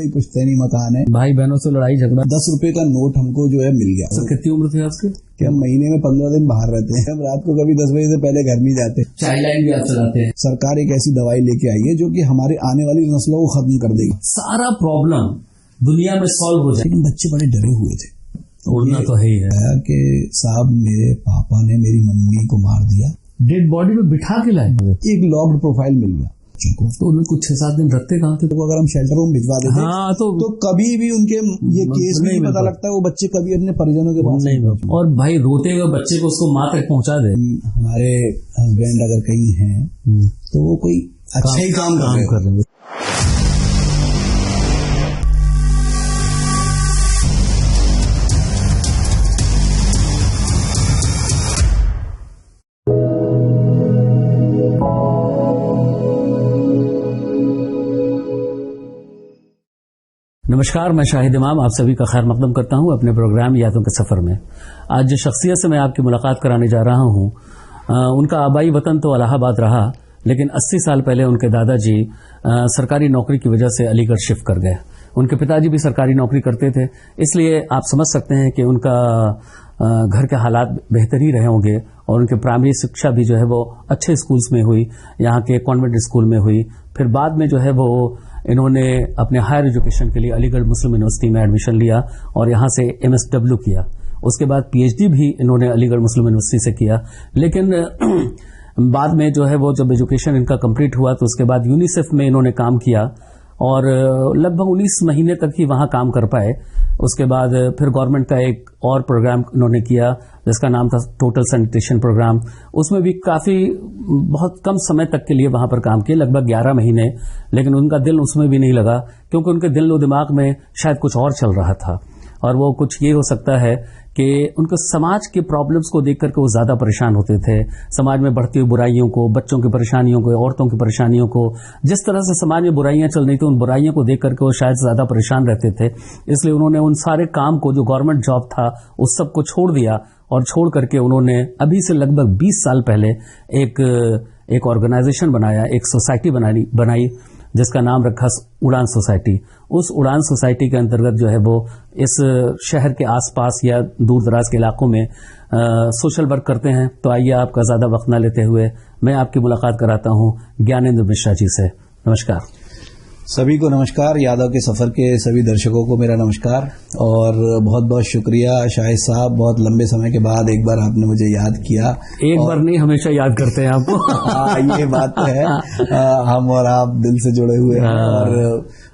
वही पुश्तैनी मकान है, भाई बहनों से लड़ाई झगड़ा। 10 रुपए का नोट हमको जो है मिल गया। सर कितनी उम्र थी आपकी? कि हम महीने में 15 दिन बाहर रहते हैं, हम रात को कभी 10 बजे से पहले घर नहीं जाते। चाइल्ड लाइन भी आप चलाते हैं। सरकार एक ऐसी दवाई लेके आई है जो कि हमारे आने वाली नस्लों को खत्म कर देगी, सारा प्रॉब्लम दुनिया में सॉल्व हो जाए। लेकिन बच्चे बड़े डरे हुए थे। उड़ना तो है ही है कि साहब मेरे पापा ने मेरी मम्मी को मार दिया, डेड बॉडी में बिठा के लाए। एक लॉक्ड प्रोफाइल मिल गया तो उन्हें कुछ 6-7 दिन रखते कहाँ थे? तो अगर हम शेल्टर होम भिजवा देते हाँ, तो कभी भी उनके ये केस नहीं पता लगता है, वो बच्चे कभी अपने परिजनों के पास नहीं। और भाई रोते हुए बच्चे को उसको माँ तक पहुँचा दे। हमारे हस्बैंड अगर कहीं हैं तो वो कोई अच्छा ही काम कर रहे हैं। नमस्कार, मैं शाहिद इमाम आप सभी का खैर मकदम करता हूं अपने प्रोग्राम यादों के सफर में। आज जिस शख्सियत से मैं आपकी मुलाकात कराने जा रहा हूं, उनका आबाई वतन तो इलाहाबाद रहा, लेकिन 80 साल पहले उनके दादाजी सरकारी नौकरी की वजह से अलीगढ़ शिफ्ट कर गए। उनके पिताजी भी सरकारी नौकरी करते थे, इसलिए आप समझ सकते हैं कि उनका घर के हालात बेहतर ही रहे होंगे। और उनकी प्राइमरी शिक्षा भी जो है वो अच्छे स्कूल्स में हुई, यहाँ के कॉन्वेंट स्कूल में हुई। फिर बाद में जो है वो इन्होंने अपने हायर एजुकेशन के लिए अलीगढ़ मुस्लिम यूनिवर्सिटी में एडमिशन लिया और यहाँ से MSW किया। उसके बाद PhD भी इन्होंने अलीगढ़ मुस्लिम यूनिवर्सिटी से किया। लेकिन बाद में जो है वो जब एजुकेशन इनका कंप्लीट हुआ तो उसके बाद यूनिसेफ में इन्होंने काम किया और लगभग 19 महीने तक ही वहां काम कर पाए। उसके बाद फिर गवर्नमेंट का एक और प्रोग्राम इन्होंने किया जिसका नाम था टोटल सैनिटेशन प्रोग्राम। उसमें भी काफी बहुत कम समय तक के लिए वहां पर काम किए, लगभग 11 महीने। लेकिन उनका दिल उसमें भी नहीं लगा क्योंकि उनके दिल और दिमाग में शायद कुछ और चल रहा था। और वो कुछ ये हो सकता है कि उनको समाज के प्रॉब्लम्स को देख करके वो ज्यादा परेशान होते थे। समाज में बढ़ती हुई बुराइयों को, बच्चों की परेशानियों को, औरतों की परेशानियों को, जिस तरह से समाज में बुराइयां चल रही थी उन बुराइयों को देख करके वो शायद ज्यादा परेशान रहते थे। इसलिए उन्होंने उन सारे काम को, जो गवर्नमेंट जॉब था, उस सब को छोड़ दिया और छोड़ करके उन्होंने अभी से लगभग 20 साल पहले एक ऑर्गेनाइजेशन बनाया, एक सोसाइटी बनाई जिसका नाम रखा उड़ान सोसाइटी। उस उड़ान सोसाइटी के अंतर्गत जो है वो इस शहर के आसपास या दूर दराज के इलाकों में सोशल वर्क करते हैं। तो आइए आपका ज्यादा वक्त न लेते हुए मैं आपकी मुलाकात कराता हूं ज्ञानेंद्र मिश्रा जी से। नमस्कार। सभी को नमस्कार, यादव के सफर के सभी दर्शकों को मेरा नमस्कार और बहुत बहुत शुक्रिया शाहिद साहब, बहुत लंबे समय के बाद एक बार आपने मुझे याद किया। एक बार नहीं, हमेशा याद करते हैं आपको। हाँ, ये बात तो है, हम और आप दिल से जुड़े हुए हैं और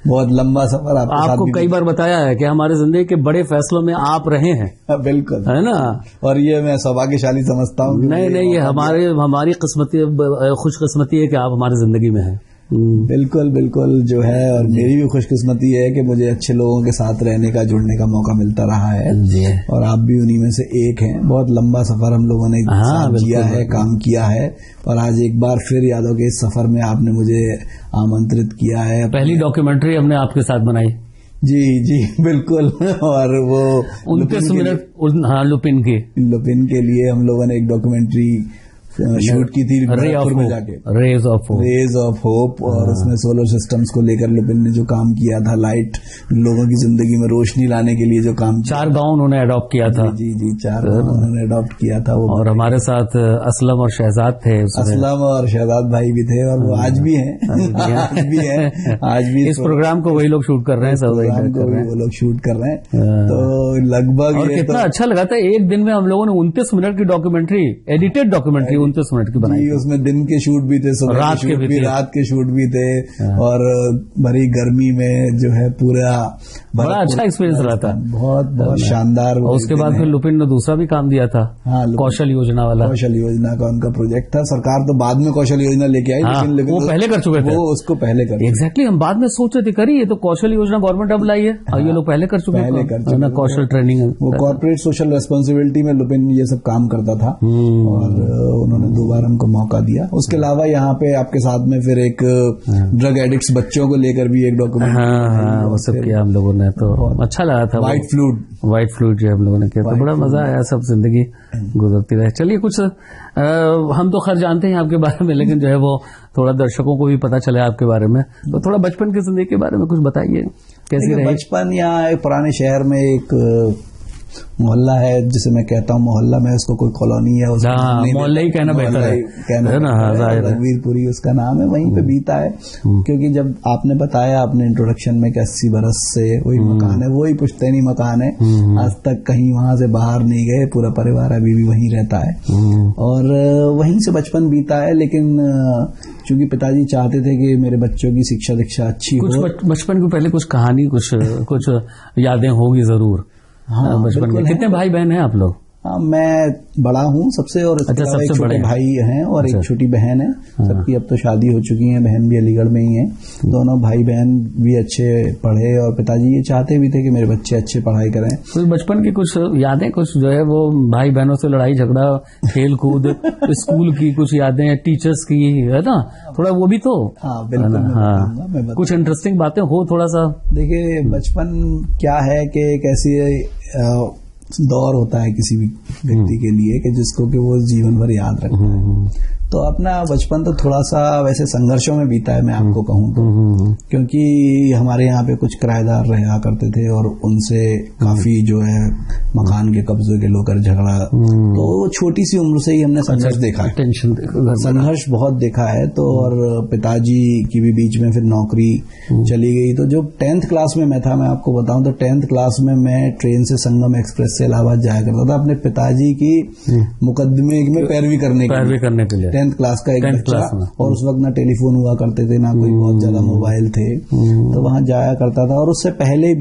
बहुत लंबा सफर आपको कई बार बताया है कि हमारे जिंदगी के बड़े फैसलों में आप रहे हैं। बिल्कुल, है ना। और ये मैं सौभाग्यशाली समझता हूँ। नहीं, ये हमारी खुशकिस्मती है कि आप हमारी जिंदगी में हैं। बिल्कुल बिल्कुल जो है, और मेरी भी खुशकिस्मती है कि मुझे अच्छे लोगों के साथ रहने का, जुड़ने का मौका मिलता रहा है और आप भी उन्हीं में से एक हैं। बहुत लंबा सफर हम लोगों ने साथ जिया है, काम किया है और आज एक बार फिर यादव के इस सफर में आपने मुझे आमंत्रित किया है। पहली डॉक्यूमेंट्री हमने आपके साथ बनाई। जी बिल्कुल। और वो 29 मिनट, हाँ, लुपिन के लिए हम लोगों ने एक डॉक्यूमेंट्री शूट की थी रेज ऑफ होप और उसमें सोलर सिस्टम्स को लेकर लुपिन ने जो काम किया था, लाइट लोगों की जिंदगी में रोशनी लाने के लिए जो काम, 4 गांव उन्होंने अडॉप्ट किया था। जी 4 गांव उन्होंने अडॉप्ट किया था वो। और हमारे साथ असलम और शहजाद थे। असलम और शहजाद भाई भी थे और वो आज भी हैं। आज भी इस प्रोग्राम को वही लोग शूट कर रहे हैं, वो लोग शूट कर रहे हैं। तो लगभग कितना अच्छा लगा था, एक दिन में हम लोगों ने 29 मिनट की डॉक्यूमेंट्री, एडिटेड डॉक्यूमेंट्री 29 मिनट की बनाई। उसमें दिन के शूट भी थे, रात के शूट भी थे और भरी गर्मी में जो है पूरा बड़ा अच्छा एक्सपीरियंस रहा था, बहुत शानदार। और उसके बाद फिर लुपिन ने दूसरा भी काम दिया था, कौशल योजना वाला। कौशल योजना का उनका प्रोजेक्ट था। सरकार तो बाद में कौशल योजना लेके आई, लेकिन वो पहले कर चुके थे। वो उसको पहले कर एग्जैक्टली हम बाद में सोच रहे थे करी, ये तो कौशल योजना गवर्नमेंट अब लाई है और ये लोग पहले कर चुके हैं कौशल ट्रेनिंग। वो कॉर्पोरेट सोशल रेस्पॉन्सिबिलिटी में लुपिन ये सब काम करता था और उन्होंने 2 बार हमको मौका दिया। उसके अलावा यहाँ पे आपके साथ में फिर एक ड्रग एडिक्ट्स बच्चों को लेकर भी एक डॉक्यूमेंट वो सब किया हम लोगों ने, तो अच्छा लगा था। व्हाइट फ्लूड जो हम लोगों ने किया, तो बड़ा मजा आया। सब जिंदगी गुजरती रहे। चलिए कुछ हम तो खैर जानते हैं आपके बारे में, लेकिन जो है वो थोड़ा दर्शकों को भी पता चले आपके बारे में, तो थोड़ा बचपन की जिंदगी के बारे में कुछ बताइए। कैसी रही? बचपन यहाँ पुराने शहर में एक मोहल्ला है, जिसे मैं कहता हूँ मोहल्ला, में उसको कोई कॉलोनी है, मोहल्ला ही कहना बेहतर है ना, रघुवीरपुरी उसका नाम है, वहीं पे बीता है। क्योंकि जब आपने बताया अपने इंट्रोडक्शन में कि 80 बरस से वही मकान है, वही पुश्तैनी मकान है, आज तक कहीं वहां से बाहर नहीं गए, पूरा परिवार अभी भी वहीं रहता है और वहीं से बचपन बीता है। लेकिन चूंकि पिताजी चाहते थे कि मेरे बच्चों की शिक्षा दीक्षा अच्छी हो, बचपन के पहले कुछ कहानी, कुछ यादें होगी जरूर। हाँ, बचपन में कितने भाई बहन हैं आप लोग? हाँ, मैं बड़ा हूँ सबसे, और एक छोटे भाई हैं और एक छोटी बहन है। सबकी अब तो शादी हो चुकी है, बहन भी अलीगढ़ में ही है। दोनों भाई बहन भी अच्छे पढ़े और पिताजी ये चाहते भी थे कि मेरे बच्चे अच्छे पढ़ाई करें। कुछ बचपन की कुछ यादें, कुछ जो है वो भाई बहनों से लड़ाई झगड़ा, खेल कूद, स्कूल की कुछ यादें, टीचर्स की, है ना, थोड़ा वो भी तो। हाँ बिल्कुल। हाँ, कुछ इंटरेस्टिंग बातें हो थोड़ा सा। देखिए, बचपन क्या है कि एक ऐसी दौर होता है किसी भी व्यक्ति के लिए कि जिसको कि वो जीवन भर याद रखता है। तो अपना बचपन तो थोड़ा सा वैसे संघर्षों में बीता है, मैं आपको कहूँ तो, क्योंकि हमारे यहाँ पे कुछ किराएदार रहा करते थे और उनसे काफी जो है मकान के कब्जे के लोग झगड़ा, तो छोटी सी उम्र से ही हमने संघर्ष देखा है, संघर्ष बहुत देखा है। तो और पिताजी की भी बीच में फिर नौकरी चली गई। तो जो 10th क्लास में मैं था, मैं आपको बताऊं तो 10th क्लास में मैं ट्रेन से संगम एक्सप्रेस से इलाहाबाद जाया करता था अपने पिताजी की मुकदमे में पैरवी करने के लिए। 10th क्लास का एक बच्चा, और उस वक्त ना टेलीफोन हुआ करते थे, ना कोई बहुत ज्यादा मोबाइल थे, तो वहां जाया करता था। और उससे पहले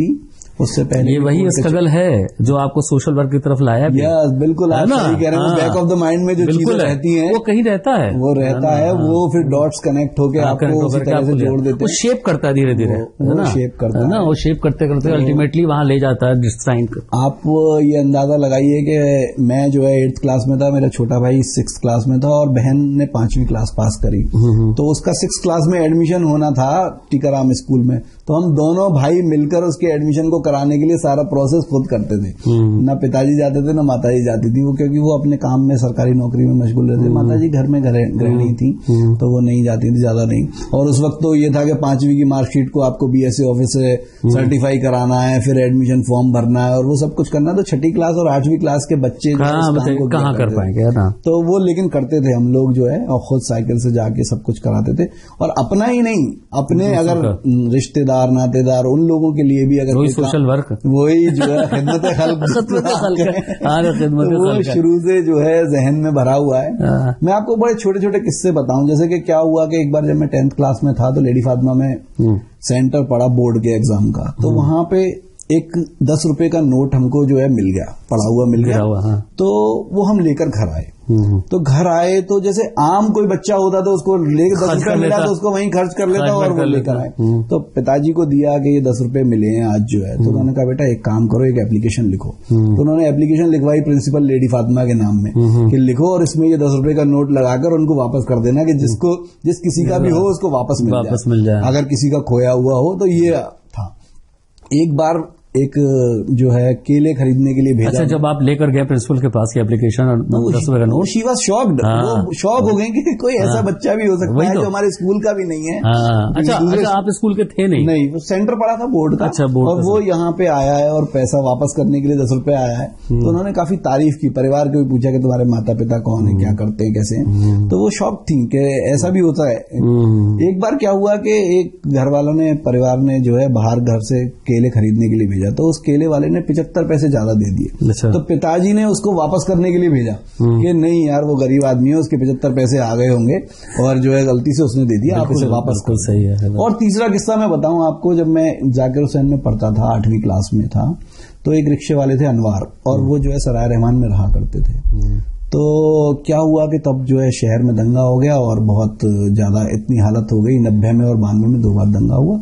ये वही स्ट्रगल है जो आपको सोशल वर्क की तरफ लाया। बिल्कुल, आप सही कह रहे हैं। बैक ऑफ द माइंड में जो चीजें रहती हैं वो कहीं रहता है, वो फिर डॉट्स कनेक्ट होके आपको उसी तरह से जोड़ देते हैं। वो शेप करता है धीरे धीरे, शेप करता है ना, वो शेप करते करते अल्टीमेटली वहां ले जाता है डिस्ट्राइन। आप ये अंदाजा लगाइए कि मैं जो है 8th क्लास में था, मेरा छोटा भाई 6th क्लास में था और बहन ने 5वीं क्लास पास करी। तो उसका 6th क्लास में एडमिशन होना था टीकाराम स्कूल में, तो हम दोनों भाई मिलकर उसके एडमिशन को कराने के लिए सारा प्रोसेस खुद करते थे। ना पिताजी जाते थे ना माताजी जाती थी, वो क्योंकि वो अपने काम में सरकारी नौकरी में मशगूल रहते। माताजी घर में गृहिणी थी, तो वो नहीं जाती थी ज्यादा नहीं। और उस वक्त तो ये था कि 5वीं की मार्कशीट को आपको BSc ऑफिस से सर्टिफाई कराना है, फिर एडमिशन फॉर्म भरना है और वो सब कुछ करना। तो 6ठी क्लास और 8वीं क्लास के बच्चे कहाँ कर पाएंगे ना, तो वो लेकिन करते थे हम लोग जो है, और खुद साइकिल से जाके सब कुछ कराते थे। और अपना ही नहीं, अपने अगर रिश्तेदार नातेदार उन लोगों के लिए भी अगर सोशल वर्क, वही जो है खिदमत खल्क वो शुरू से जो है जहन में भरा हुआ है। मैं आपको बड़े छोटे छोटे किस्से बताऊं, जैसे कि क्या हुआ कि एक बार जब मैं 10th क्लास में था तो लेडी फातिमा में सेंटर पड़ा बोर्ड के एग्जाम का, तो वहां पे एक 10 रुपए का नोट हमको जो है मिल गया, पड़ा हुआ मिल गया। हाँ। तो वो हम लेकर घर आए। तो घर आए तो जैसे आम कोई बच्चा होता तो उसको लेकर 10 रुपए मिला तो उसको वहीं खर्च कर लेता और वो लेकर आए। तो पिताजी को दिया कि ये 10 रुपए मिले हैं आज जो है, तो उन्होंने कहा बेटा एक काम करो, एक एप्लीकेशन लिखो। तो उन्होंने एप्लीकेशन लिखवाई प्रिंसिपल लेडी फातिमा के नाम में कि लिखो और इसमें ये 10 रुपए का नोट लगाकर उनको वापस कर देना, कि जिस किसी का भी हो उसको वापस मिल जाए, अगर किसी का खोया हुआ हो। तो ये था। एक बार एक जो है केले खरीदने के लिए भेजा। अच्छा, जब आप लेकर गए प्रिंसिपल के पास की एप्लीकेशन और 10 रुपए का नोट, शी वाज शॉक्ड, वो शॉक हो गए कि कोई ऐसा बच्चा भी हो सकता है जो हमारे स्कूल का भी नहीं है। अच्छा, आप स्कूल के थे नहीं? वो सेंटर पड़ा था बोर्ड का। अच्छा, बोर्ड। और वो यहाँ पे आया है और पैसा वापस करने के लिए 10 रुपए आया है। तो उन्होंने काफी तारीफ की, परिवार को भी पूछा कि तुम्हारे माता पिता कौन है, क्या करते हैं, कैसे हैं। तो वो शॉक थी कि ऐसा भी होता है। एक बार क्या हुआ कि एक घर वालों ने, परिवार ने जो है बाहर घर से केले खरीदने के लिए भेजा, तो उस केले वाले ने 75 पैसे ज्यादा दे दिए। अच्छा। तो पिताजी ने उसको वापस करने के लिए भेजा कि नहीं यार वो गरीब आदमी है, उसके 75 पैसे आ गए होंगे और जो है गलती से उसने दे दिया, आप इसे वापस कर। सही है। और तीसरा किस्सा मैं बताऊं आपको, जब मैं जाकिर हुसैन में पढ़ता था, 8वीं क्लास में था, तो एक रिक्शे वाले थे अनवार, और वो जो है सराय रहमान में रहा करते थे। तो क्या हुआ कि तब जो है शहर में दंगा हो गया और बहुत ज्यादा इतनी हालत हो गई, 90 में और 92 में 2 बार दंगा हुआ।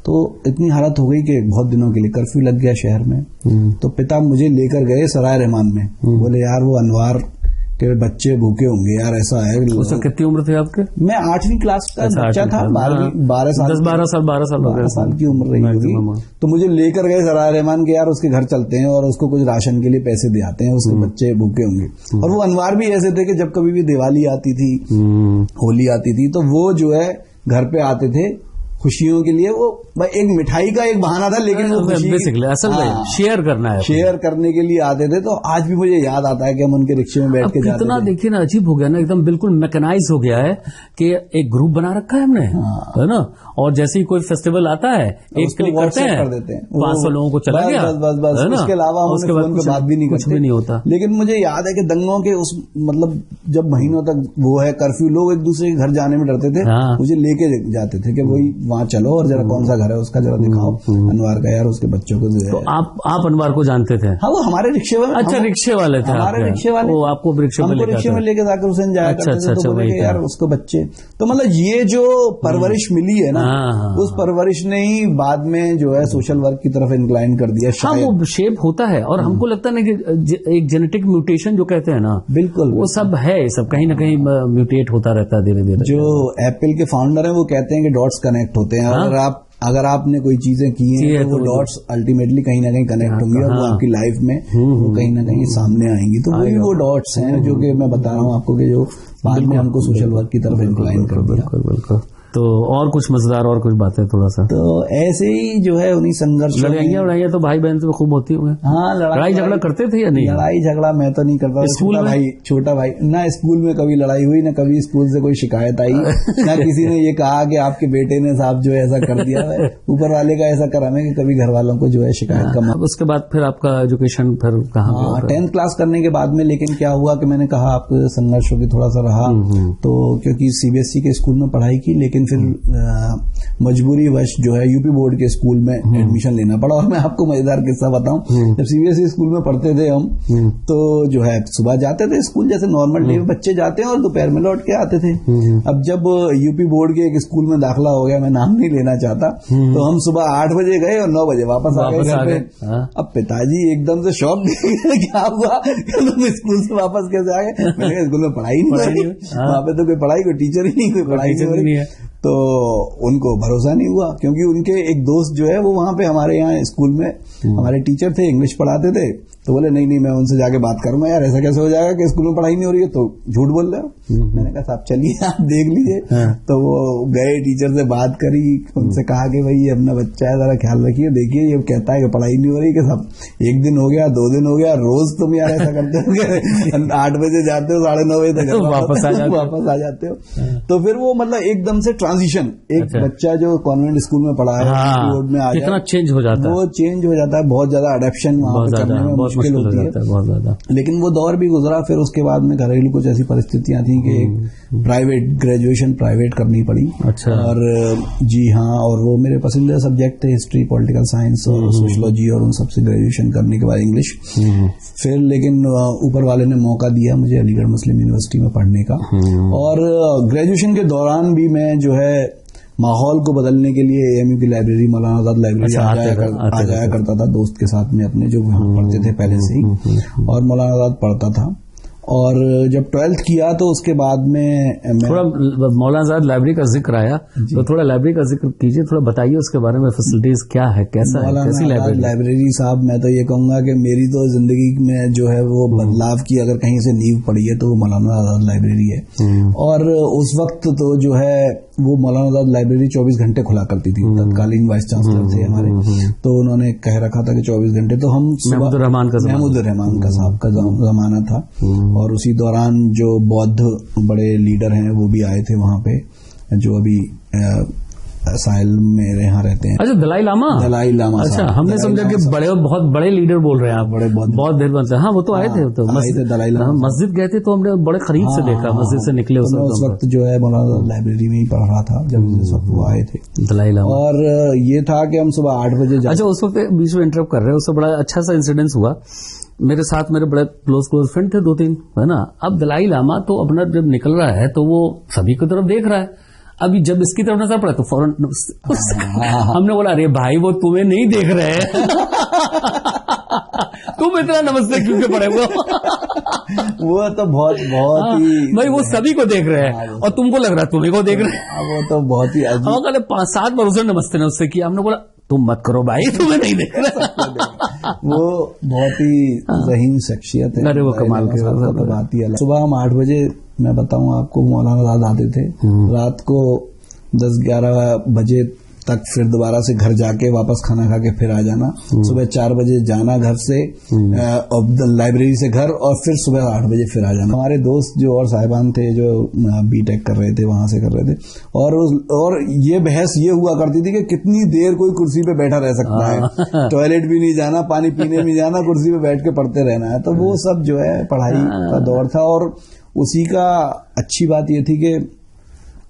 तो इतनी हालत हो गई कि बहुत दिनों के लिए कर्फ्यू लग गया शहर में। तो पिता मुझे लेकर गए सराय रहमान में, बोले यार वो अनवार के बच्चे भूखे होंगे यार, ऐसा है। उससे कितनी उम्र थी आपके? मैं 8वीं क्लास का बच्चा था, 12 साल की उम्र रही होगी। तो मुझे लेकर गए सराय रहमान के, यार उसके घर चलते हैं और उसको कुछ राशन के लिए पैसे दे आते हैं, उसके बच्चे भूखे होंगे। और वो अनवार भी ऐसे थे कि जब कभी भी दिवाली आती थी, होली आती थी, तो वो जो है घर पे आते थे खुशियों के लिए वो एक मिठाई का एक बहाना था, लेकिन वो बेसिकली असल में शेयर करना है, शेयर करने के लिए आते थे। तो आज भी मुझे याद आता है कि हम उनके रिक्शे में बैठ के जाते थे। इतना देखिए ना अजीब हो गया ना, एकदम बिल्कुल मैकेनाइज हो गया है कि एक ग्रुप बना रखा है हमने, है ना, और जैसे ही कोई फेस्टिवल आता है एक क्लिक करते हैं, 500 लोगों को चला गया, बस उसके अलावा उसके बाद कुछ बात भी नहीं, कुछ भी नहीं होता। लेकिन मुझे याद है कि दंगों के उस मतलब जब महीनों तक वो है कर्फ्यू, लोग एक दूसरे के घर जाने में डरते थे, मुझे लेके जाते थे कि वही वहाँ चलो और जरा कौन सा घर है उसका जरा दिखाओ अनवार का यार, उसके बच्चों को। तो आप अनवार को जानते थे? हाँ, वो हमारे रिक्शे वाले। अच्छा, रिक्शे वाले थे हमारे रिक्शे वाले, वो आपको रिक्शे में लेके जाकर हुसैन जाया करते थे। तो बोले यार उसको बच्चे, तो मतलब ये जो परवरिश मिली है ना, उस परवरिश ने ही बाद में जो है सोशल वर्क की तरफ इंक्लाइन कर दिया। हाँ, वो शेप होता है और हमको लगता है ना कि एक जेनेटिक म्यूटेशन जो कहते हैं ना, बिल्कुल वो सब है, सब कहीं ना कहीं म्यूटेट होता रहता है धीरे धीरे। जो एप्पल के फाउंडर हैं वो कहते हैं कि डॉट्स कनेक्ट होते हैं। अगर आपने कोई चीजें की हैं तो वो डॉट्स अल्टीमेटली कहीं ना कहीं कनेक्ट होंगी और वो आपकी लाइफ में वो कहीं ना कहीं सामने आएंगी। तो वही वो डॉट्स हैं जो कि मैं बता रहा हूँ आपको कि जो बाद में हमको सोशल वर्क की तरफ इंक्लाइन कर दिया। बिल्कुल। तो और कुछ मजेदार और कुछ बातें थोड़ा सा, तो ऐसे ही जो है उन्हीं संघर्ष, लड़ाइयाँ तो भाई बहन से खूब होती होंगी। हाँ, लड़ाई झगड़ा करते थे या नहीं? लड़ाई झगड़ा मैं तो नहीं करता। स्कूल में भाई, छोटा भाई ना, स्कूल में कभी लड़ाई हुई ना, कभी स्कूल से कोई शिकायत आई ना किसी ने ये कहा कि आपके बेटे ने साहब जो है ऐसा कर दिया है। ऊपर वाले का ऐसा करा है कि कभी घर वालों को जो है शिकायत का। उसके बाद फिर आपका एजुकेशन फिर कहाँ? 10th क्लास करने के बाद में, लेकिन क्या हुआ कि मैंने कहा आपको संघर्षों की थोड़ा सा रहा, तो क्योंकि सीबीएसई के स्कूल में पढ़ाई की, लेकिन फिर मजबूरी वश जो है यूपी बोर्ड के स्कूल में एडमिशन लेना पड़ा। और मैं आपको मजेदार किस्सा बताऊं, जब सीबीएसई स्कूल में पढ़ते थे हम, तो जो है सुबह जाते थे स्कूल जैसे नॉर्मल डे बच्चे जाते हैं और दोपहर में लौट के आते थे। अब जब यूपी बोर्ड के एक स्कूल में दाखिला हो गया, मैं नाम नहीं लेना चाहता, तो हम सुबह 8 बजे गए और 9 बजे वापस आ गए घर पे। अब पिताजी एकदम से शॉक, क्या हुआ, तुम स्कूल से वापस कैसे आ गए? मैंने स्कूल में पढ़ाई नहीं करी, वहां पे तो कोई पढ़ाई, कोई टीचर ही नहीं, कोई पढ़ाई नहीं है। तो उनको भरोसा नहीं हुआ, क्योंकि उनके एक दोस्त जो है वो वहां पे हमारे यहाँ स्कूल में हमारे टीचर थे, इंग्लिश पढ़ाते थे। तो बोले नहीं मैं उनसे जाके बात करूंगा, यार ऐसा कैसे हो जाएगा कि स्कूल में पढ़ाई नहीं हो रही है, तो झूठ बोल रहे हो। मैंने कहा साहब चलिए आप देख लीजिए। तो वो गए, टीचर से बात करी, उनसे कहा कि भाई ये अपना बच्चा है, जरा ख्याल रखिए, देखिए ये कहता है कि पढ़ाई नहीं हो रही, कि सब 1 दिन हो गया, 2 दिन हो गया, रोज तुम यार ऐसा करते हो, 8 बजे जाते हो, 9:30 बजे तक वापस आ जाते हो। तो फिर वो मतलब एकदम से ट्रांजिशन, एक बच्चा जो कॉन्वेंट स्कूल में पढ़ा है बोर्ड में आ जाए, कितना चेंज हो जाता है, वो चेंज हो जाता है, बहुत ज्यादा अडेप्शन वहां पे करने में मुश्किल होती है, बहुत ज्यादा। लेकिन वो दौर भी गुजरा। फिर उसके बाद में घरेलू कुछ ऐसी परिस्थितियां थी कि प्राइवेट ग्रेजुएशन प्राइवेट करनी पड़ी। अच्छा। और जी हाँ, और वो मेरे पसंदीदा सब्जेक्ट थे, हिस्ट्री, पॉलिटिकल साइंस और सोशियोलॉजी, और उन सबसे ग्रेजुएशन करने के बाद इंग्लिश। फिर लेकिन ऊपर वाले ने मौका दिया मुझे अलीगढ़ मुस्लिम यूनिवर्सिटी में पढ़ने का, और ग्रेजुएशन के दौरान भी मैं जो है माहौल को बदलने के लिए एएमयू की लाइब्रेरी, मौलाना आजाद लाइब्रेरी आ जाया करता था दोस्त के साथ में अपने, जो वहाँ पढ़ते थे पहले से ही, और मौलाना आजाद पढ़ता था। और जब 12th किया तो उसके बाद में थोड़ा मौलाना आजाद लाइब्रेरी का जिक्र आया, तो थोड़ा लाइब्रेरी का जिक्र कीजिए, थोड़ा बताइए उसके बारे में, फैसिलिटीज क्या है, कैसा है, कैसी लाइब्रेरी? साहब मैं तो ये कहूंगा कि मेरी तो जिंदगी में जो है वो बदलाव की अगर कहीं से नींव पड़ी है तो वो मौलाना आजाद लाइब्रेरी है। और उस वक्त तो जो है वो मौलाना आजाद लाइब्रेरी 24 घंटे खुला करती थी, तत्कालीन वाइस चांसलर थे हमारे, तो उन्होंने कह रखा था कि 24 घंटे। तो हम महमूद रहमान का साहब का जमाना था, और उसी दौरान जो बौद्ध बड़े लीडर हैं वो भी आए थे वहां पे, जो अभी साहिल मेरे यहाँ रहते हैं। अच्छा, दलाई लामा। अच्छा, हमने समझा कि बहुत बड़े लीडर बोल रहे हैं आप, बहुत देर बनते हैं। हाँ, वो तो आए थे, तो दलाई लामा मस्जिद गए थे, तो हमने बड़े करीब से देखा, मस्जिद से निकले उस वक्त जो है मौलाना लाइब्रेरी में ही पढ़ रहा था जब उस वक्त वो आए थे, दलाई लामा। और ये था कि हम सुबह 8 बजे। अच्छा, उस वक्त बीच में इंटरप्ट कर रहे हैं, उससे बड़ा अच्छा सा इंसिडेंस हुआ मेरे साथ, मेरे बड़े क्लोज फ्रेंड थे 2-3, है ना। अब दलाई लामा तो अपना जब निकल रहा है तो वो सभी की तरफ देख रहा है, अभी जब इसकी तरफ नजर पड़ा तो फौरन हमने बोला अरे भाई वो तुम्हें नहीं देख रहे हैं तुम इतना नमस्ते क्यों के पड़े हो वो तो बहुत ही भाई वो सभी को देख रहे हैं और तुमको लग रहा है तुम्हें को देख रहे हैं, वो तो बहुत ही अजीब। हम कहते 5-7 बार उसने नमस्ते ने उससे किया, हमने बोला तुम मत करो भाई, तुम्हें नहीं देख रहा वो बहुत ही ज़हीन शख्सियत है। अरे वो कमाल की बात ही अलग। सुबह हम 8 बजे, मैं बताऊं आपको, मौलाना आजाद आते थे, रात को 10-11 बजे तक, फिर दोबारा से घर जाके वापस खाना खा के फिर आ जाना, सुबह 4 बजे जाना घर से लाइब्रेरी से घर, और फिर सुबह 8 बजे फिर आ जाना। हमारे दोस्त जो और साहिबान थे जो बीटेक कर रहे थे वहां से कर रहे थे, और ये बहस ये हुआ करती थी कि कितनी देर कोई कुर्सी पे बैठा रह सकता है, टॉयलेट भी नहीं जाना, पानी पीने भी जाना, कुर्सी पे बैठ के पढ़ते रहना है। तो वो सब जो है पढ़ाई का दौर था, और उसी का अच्छी बात ये थी कि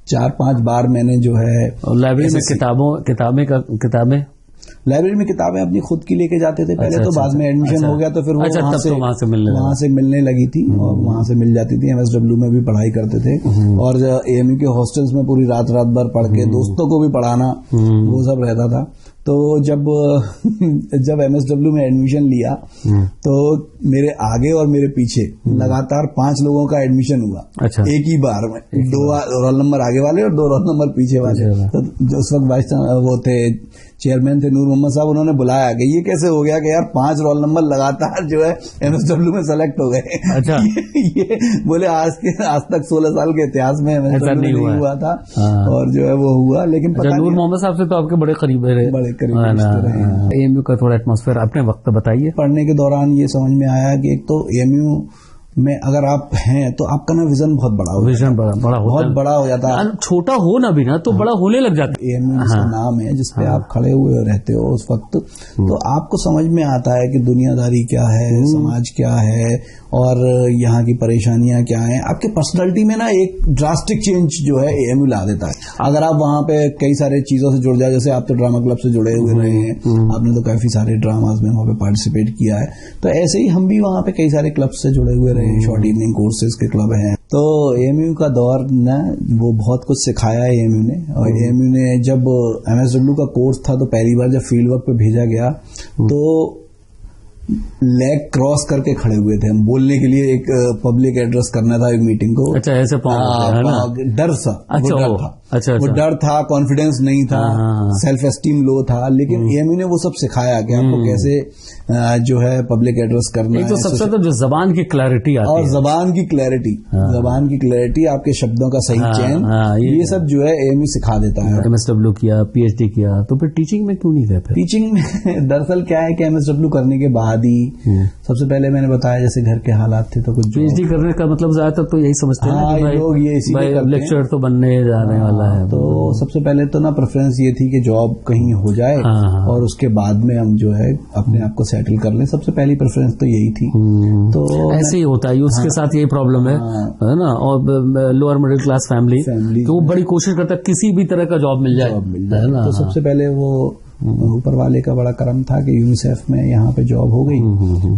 4-5 बार मैंने जो है लाइब्रेरी में किताबें लाइब्रेरी में किताबें अपनी खुद की लेके जाते थे पहले। तो बाद में एडमिशन हो गया तो फिर वो वहां से मिलने लगी थी, और वहां से मिल जाती थी। MSW में भी पढ़ाई करते थे, और AMU के हॉस्टल्स में पूरी रात भर पढ़ के दोस्तों को भी पढ़ाना, वो सब रहता था। तो जब MSW में एडमिशन लिया तो मेरे आगे और मेरे पीछे लगातार 5 लोगों का एडमिशन हुआ। अच्छा। एक ही बार में, 2 रोल नंबर आगे वाले और 2 रोल नंबर पीछे वाले। तो उस वक्त वो थे चेयरमैन थे नूर मोहम्मद साहब, उन्होंने बुलाया कि ये कैसे हो गया कि यार 5 रोल नंबर लगातार जो है MSW में सेलेक्ट हो गए। अच्छा। ये बोले आज तक 16 साल के इतिहास में MSW नहीं हुआ था, और जो है वो हुआ। लेकिन नूर मोहम्मद साहब से तो आपके बड़े करीब रहे। AMU का थोड़ा एटमॉस्फेयर अपने वक्त बताइए। पढ़ने के दौरान ये समझ में आया कि एक तो AMU में अगर आप हैं तो आपका ना विजन बहुत बड़ा हो, विजन बहुत बड़ा हो जाता है। छोटा हो ना भी ना तो बड़ा होने लग जाता है। AMU जिसका नाम है, जिसपे आप खड़े हुए रहते हो उस वक्त, तो आपको समझ में आता है कि दुनियादारी क्या है, समाज क्या है, और यहाँ की परेशानियां क्या हैं। आपके पर्सनालिटी में ना एक ड्रास्टिक चेंज जो है AMU ला देता है। अगर आप वहाँ पे कई सारे चीजों से जुड़ जाए, जैसे आप तो ड्रामा क्लब से जुड़े हुए रहे हैं, आपने तो काफी सारे ड्रामाज में वहाँ पे पार्टिसिपेट किया है, तो ऐसे ही हम भी वहाँ पे कई सारे क्लब से जुड़े हुए रहे हैं, शॉर्ट इवनिंग कोर्सेज के क्लब हैं। तो AMU का दौर ना वो बहुत कुछ सिखाया है AMU ने। और AMU ने जब MSW का कोर्स था तो पहली बार जब फील्ड वर्क पे भेजा गया तो लेग क्रॉस करके खड़े हुए थे हम, बोलने के लिए एक पब्लिक एड्रेस करना था एक मीटिंग को। अच्छा, ऐसे डर सा, अच्छा, वो डर था, कॉन्फिडेंस नहीं था, सेल्फ एस्टीम लो था। लेकिन AMU ने वो सब सिखाया कि आपको कैसे जो है पब्लिक एड्रेस करना है। तो सबसे तो जो जबान की क्लैरिटी आती है, और जबान की क्लैरिटी, आपके शब्दों का सही चयन, ये सब जो है AMU सिखा देता है। MSW किया, PhD किया, तो फिर टीचिंग में क्यों नहीं गए? टीचिंग में दरअसल क्या है कि MSW करने के बाद ही सबसे पहले मैंने बताया जैसे घर के हालात थे, तो कुछ PhD करने का मतलब ज्यादातर तो यही समझते हैं लोग, ये इसीलिए लेक्चर तो बनने जाने वाला है। तो सबसे पहले तो ना प्रेफरेंस ये थी कि जॉब कहीं हो जाए, और उसके बाद में हम जो है अपने आप को सेटल कर लें। सबसे पहली प्रेफरेंस तो यही थी। तो ऐसे ही होता है, उसके साथ यही प्रॉब्लम है ना। और लोअर मिडिल क्लास फैमिली तो वो बड़ी कोशिश करता है किसी भी तरह का जॉब मिल जाए ना। तो सबसे पहले वो ऊपर वाले का बड़ा करम था कि यूनिसेफ में यहाँ पे जॉब हो गई।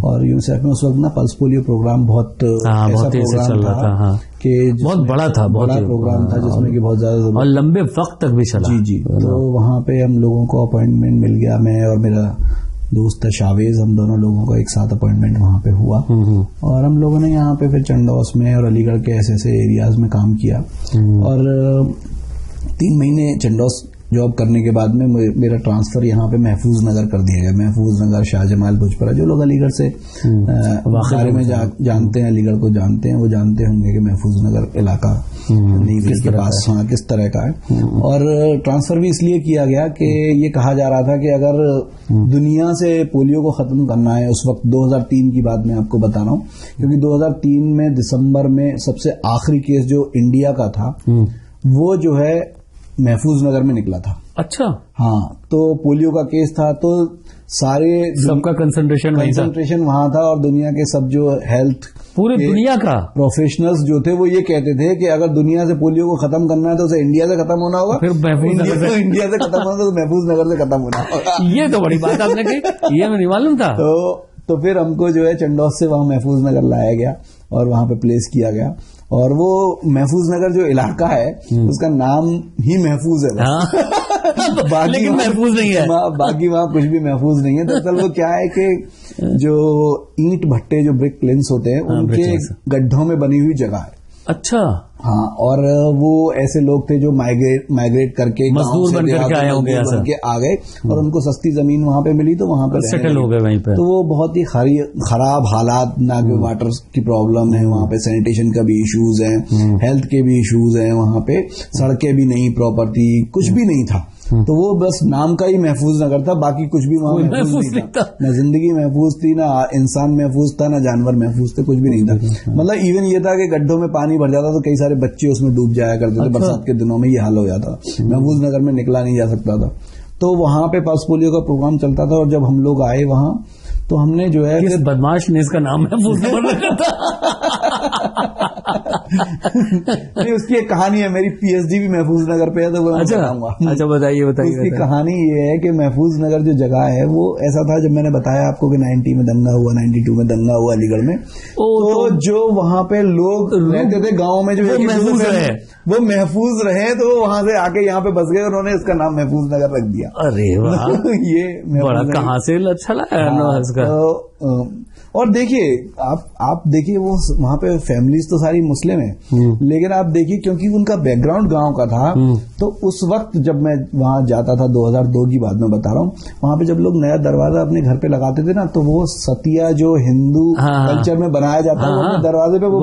और यूनिसेफ में उस वक्त ना पल्स पोलियो प्रोग्राम बहुत ऐसा प्रोग्राम था कि बहुत बड़ा था, बड़ा प्रोग्राम था जिसमें कि बहुत ज्यादा और लंबे वक्त तक भी चला। जी। तो वहाँ पे हम लोगों को अपॉइंटमेंट मिल गया, मैं और मेरा दोस्त शावेज, हम दोनों लोगों को एक साथ अपॉइंटमेंट वहाँ पे हुआ। और हम लोगों ने यहाँ पे फिर चंडौस में और अलीगढ़ के ऐसे एरियाज में काम किया। और 3 महीने चंडौस जॉब करने के बाद में मेरा ट्रांसफर यहाँ पे महफूज नगर कर दिया गया। महफूज नगर, शाहजमाल, भुजपरा, जो लोग अलीगढ़ से बारे में जानते हैं, अलीगढ़ को जानते हैं, वो जानते होंगे कि महफूज नगर इलाका के पास किस तरह का है। और ट्रांसफर भी इसलिए किया गया कि ये कहा जा रहा था कि अगर दुनिया से पोलियो को खत्म करना है, उस वक्त 2003 की बात मैं आपको बता रहा हूँ, क्योंकि 2003 में दिसंबर में सबसे आखिरी केस जो इंडिया का था वो जो है महफूज नगर में निकला था। अच्छा। हाँ, तो पोलियो का केस था, तो सारे सबका कंसंट्रेशन वहाँ था। और दुनिया के सब जो हेल्थ, पूरी दुनिया का प्रोफेशनल्स जो थे वो ये कहते थे कि अगर दुनिया से पोलियो को खत्म करना है तो उसे इंडिया से खत्म होना होगा, फिर इंडिया से खत्म होना तो महफूज नगर से खत्म होना होगा। ये तो बड़ी बात आपने कही, ये हमें नहीं मालूम था। तो फिर हमको जो है चंडौस से वहाँ महफूज नगर लाया गया और वहाँ पे प्लेस किया गया। और वो महफूज नगर जो इलाका है उसका नाम ही महफूज है, बाकी लेकिन महफूज नहीं है, बाकी वहाँ कुछ भी महफूज नहीं है। दरअसल वो क्या है कि जो ईंट भट्टे, जो ब्रिक क्लिन्स होते हैं, उनके गड्ढों में बनी हुई जगह है। अच्छा। हाँ, और वो ऐसे लोग थे जो माइग्रेट करके मजदूर बन करके आए होंगे, आ गए और उनको सस्ती जमीन वहाँ पे मिली तो वहाँ पे सेटल हो गए वहीं पे। तो वो बहुत ही खराब हालात, ना कि वाटर की प्रॉब्लम है वहाँ पे, सैनिटेशन का भी इश्यूज है, हेल्थ के भी इश्यूज है वहाँ पे, सड़कें भी नहीं प्रॉपर थी, कुछ भी नहीं था। तो वो बस नाम का ही महफूज नगर था, बाकी कुछ भी वहाँ महफूज नहीं था। न जिंदगी महफूज थी, ना इंसान महफूज था, ना जानवर महफूज थे, कुछ भी नहीं था। मतलब इवन ये था कि गड्ढों में पानी भर जाता तो कई सारे बच्चे उसमें डूब जाया करते थे। बरसात के दिनों में ये हाल हो जाता, महफूज नगर में निकला नहीं जा सकता था। तो वहां पे पल्स पोलियो का प्रोग्राम चलता था, और जब हम लोग आए वहां तो हमने जो है किस बदमाश ने इसका नाम महफूज नगर रखा था? नहीं, उसकी एक कहानी है। मेरी पीएचडी भी महफूज नगर पे है, तो वो बताऊंगा। अच्छा, बताइए। उसकी कहानी ये है कि महफूज नगर जो जगह है वो ऐसा था, जब मैंने बताया आपको कि 90 में दंगा हुआ, 92 में दंगा हुआ अलीगढ़ में, तो जो वहां पे लोग रहते थे गाँव में, जो वो महफूज रहे, तो वहां से आके यहाँ पे बस गए, उन्होंने इसका नाम महफूज नगर रख दिया। अरे वाह, ये बड़ा कहाँ से अच्छा लगा। और देखिए आप देखिए, वो वहां पे फैमिलीज तो सारी मुस्लिम है, लेकिन आप देखिए क्योंकि उनका बैकग्राउंड गांव का था, तो उस वक्त जब मैं वहां जाता था 2002 की बात मैं बता रहा हूँ, वहां पे जब लोग नया दरवाजा अपने घर पे लगाते थे ना, तो वो सतिया जो हिंदू कल्चर में बनाया जाता है, वो अपने दरवाजे पे वो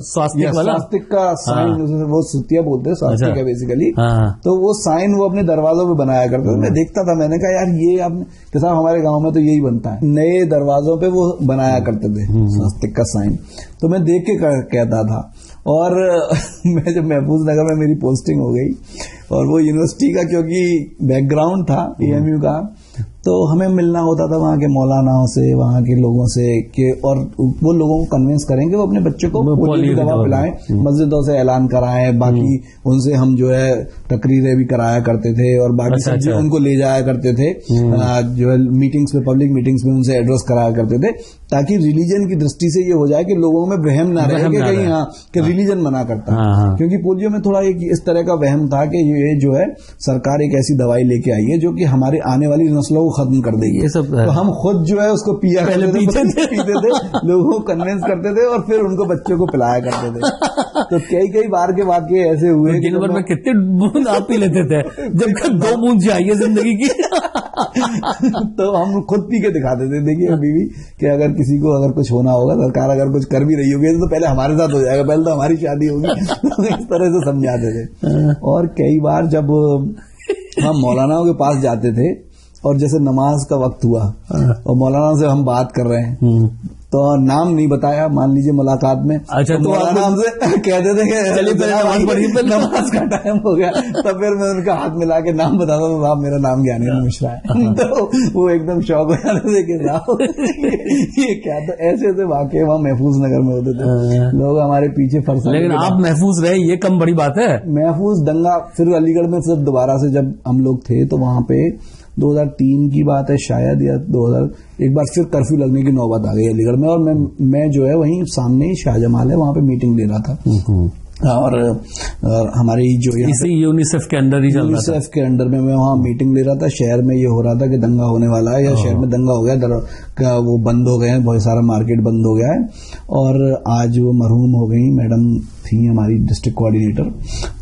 स्वास्तिक का साइन, वो सतिया बोलते हैं, स्वास्तिक है बेसिकली। तो वो साइन वो अपने दरवाजों पे बनाया करते थे। मैं देखता था, मैंने कहा यार ये आप साहब हमारे गाँव में तो यही बनता है, नए दरवाजों पे वो बनाया करते थे स्वास्तिक का साइन। तो मैं देख के कहता था। और मैं जब महफूज नगर में मेरी पोस्टिंग हो गई, और वो यूनिवर्सिटी का क्योंकि बैकग्राउंड था एएमयू का, तो हमें मिलना होता था वहाँ के मौलानाओं से, वहाँ के लोगों से, कि और वो लोगों को कन्विंस करेंगे वो अपने बच्चों को पोलियो की दवा पिलाएं, मस्जिदों से ऐलान कराएं, बाकी उनसे हम जो है तकरीरें भी कराया करते थे, और बाकी सब उनको ले जाया करते थे, जो है मीटिंग्स में, पब्लिक मीटिंग्स में उनसे एड्रेस कराया करते थे, ताकि रिलीजन की दृष्टि से ये हो जाए कि लोगों में वहम ना रहे कि कहीं कि रिलीजन मना करता है। क्योंकि पोलियो में थोड़ा एक इस तरह का वहम था कि ये जो है सरकार एक ऐसी दवाई लेके आई है जो कि हमारे आने वाली नस्लों को खत्म कर देगी, तो हम खुद जो है उसको पिया पीते थे, लोगों को कन्विंस करते थे, और फिर उनको बच्चों को पिलाया करते थे। तो कई बार के वाकये ऐसे हुए कि दिन भर में कितने बूंद आप पी लेते थे, जब तक 2 बूंद चाहिए जिंदगी की। तो हम खुद पी के दिखाते थे। देखिए बीवी कि अगर किसी को अगर कुछ होना होगा, सरकार अगर कुछ कर भी रही होगी, तो पहले हमारे साथ हो जाएगा, पहले तो हमारी शादी होगी। तो इस तरह से समझाते थे। और कई बार जब हम मौलानाओं के पास जाते थे, और जैसे नमाज का वक्त हुआ और मौलाना से हम बात कर रहे हैं, तो नाम नहीं बताया, मान लीजिए मुलाकात में। अच्छा, तो मौलाना हमसे कहते थे कि चलिए नमाज पढ़िए, नमाज का टाइम हो गया, तब फिर मैं उनका हाथ मिला के नाम बताता था, साहब मेरा नाम ज्ञानेंद्र मिश्रा है। तो वो एकदम शौक हो जाते थे कि साहब ये क्या। तो ऐसे ऐसे वाकये वहाँ महफूज नगर में होते थे, लोग हमारे पीछे फरसा। लेकिन आप महफूज रहे, ये कम बड़ी बात है। महफूज दंगा फिर अलीगढ़ में फिर दोबारा से जब हम लोग थे, तो वहां पे 2003 की बात है शायद, या 2000 एक बार फिर कर्फ्यू लगने की नौबत आ गई अलीगढ़ में, और मैं जो है वहीं सामने ही शाहजमाल है, वहां पे मीटिंग ले रहा था। और हमारी जो इसी यूनिसेफ के अंदर ही यूनिसेफ के अंडर में मैं वहाँ मीटिंग ले रहा था। शहर में ये हो रहा था कि दंगा होने वाला है, या शहर में दंगा हो गया, वो बंद हो गए हैं, बहुत सारा मार्केट बंद हो गया है। और आज वो मरहूम हो गई मैडम थी हमारी डिस्ट्रिक्ट कोऑर्डिनेटर,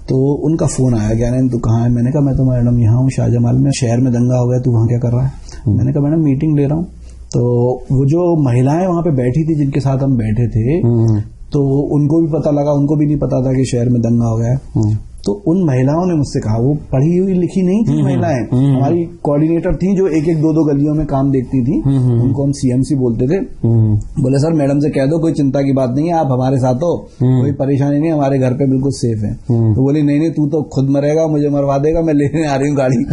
तो उनका फोन आया, ज्ञानेंद्र तू कहाँ है? मैंने कहा मैं तो मैडम यहाँ हूँ शाहजमाल में, शहर में दंगा हो गया, तू वहाँ क्या कर रहा है? मैंने कहा मैडम मीटिंग ले रहा हूँ। तो वो जो महिलाएं वहाँ पे बैठी थी, जिनके साथ हम बैठे थे, तो उनको भी पता लगा, उनको भी नहीं पता था कि शहर में दंगा हो गया। तो उन महिलाओं ने मुझसे कहा, वो पढ़ी हुई लिखी नहीं थी महिलाएं, हमारी कोऑर्डिनेटर थी जो एक एक दो गलियों में काम देखती थी, उनको हम सीएमसी बोलते थे। बोले सर मैडम से कह दो कोई चिंता की बात नहीं है, आप हमारे साथ हो, कोई परेशानी नहीं, हमारे घर पे बिल्कुल सेफ है। तो बोली नहीं तू तो खुद मरेगा, मुझे मरवा देगा, मैं लेने आ रही हूँ गाड़ी।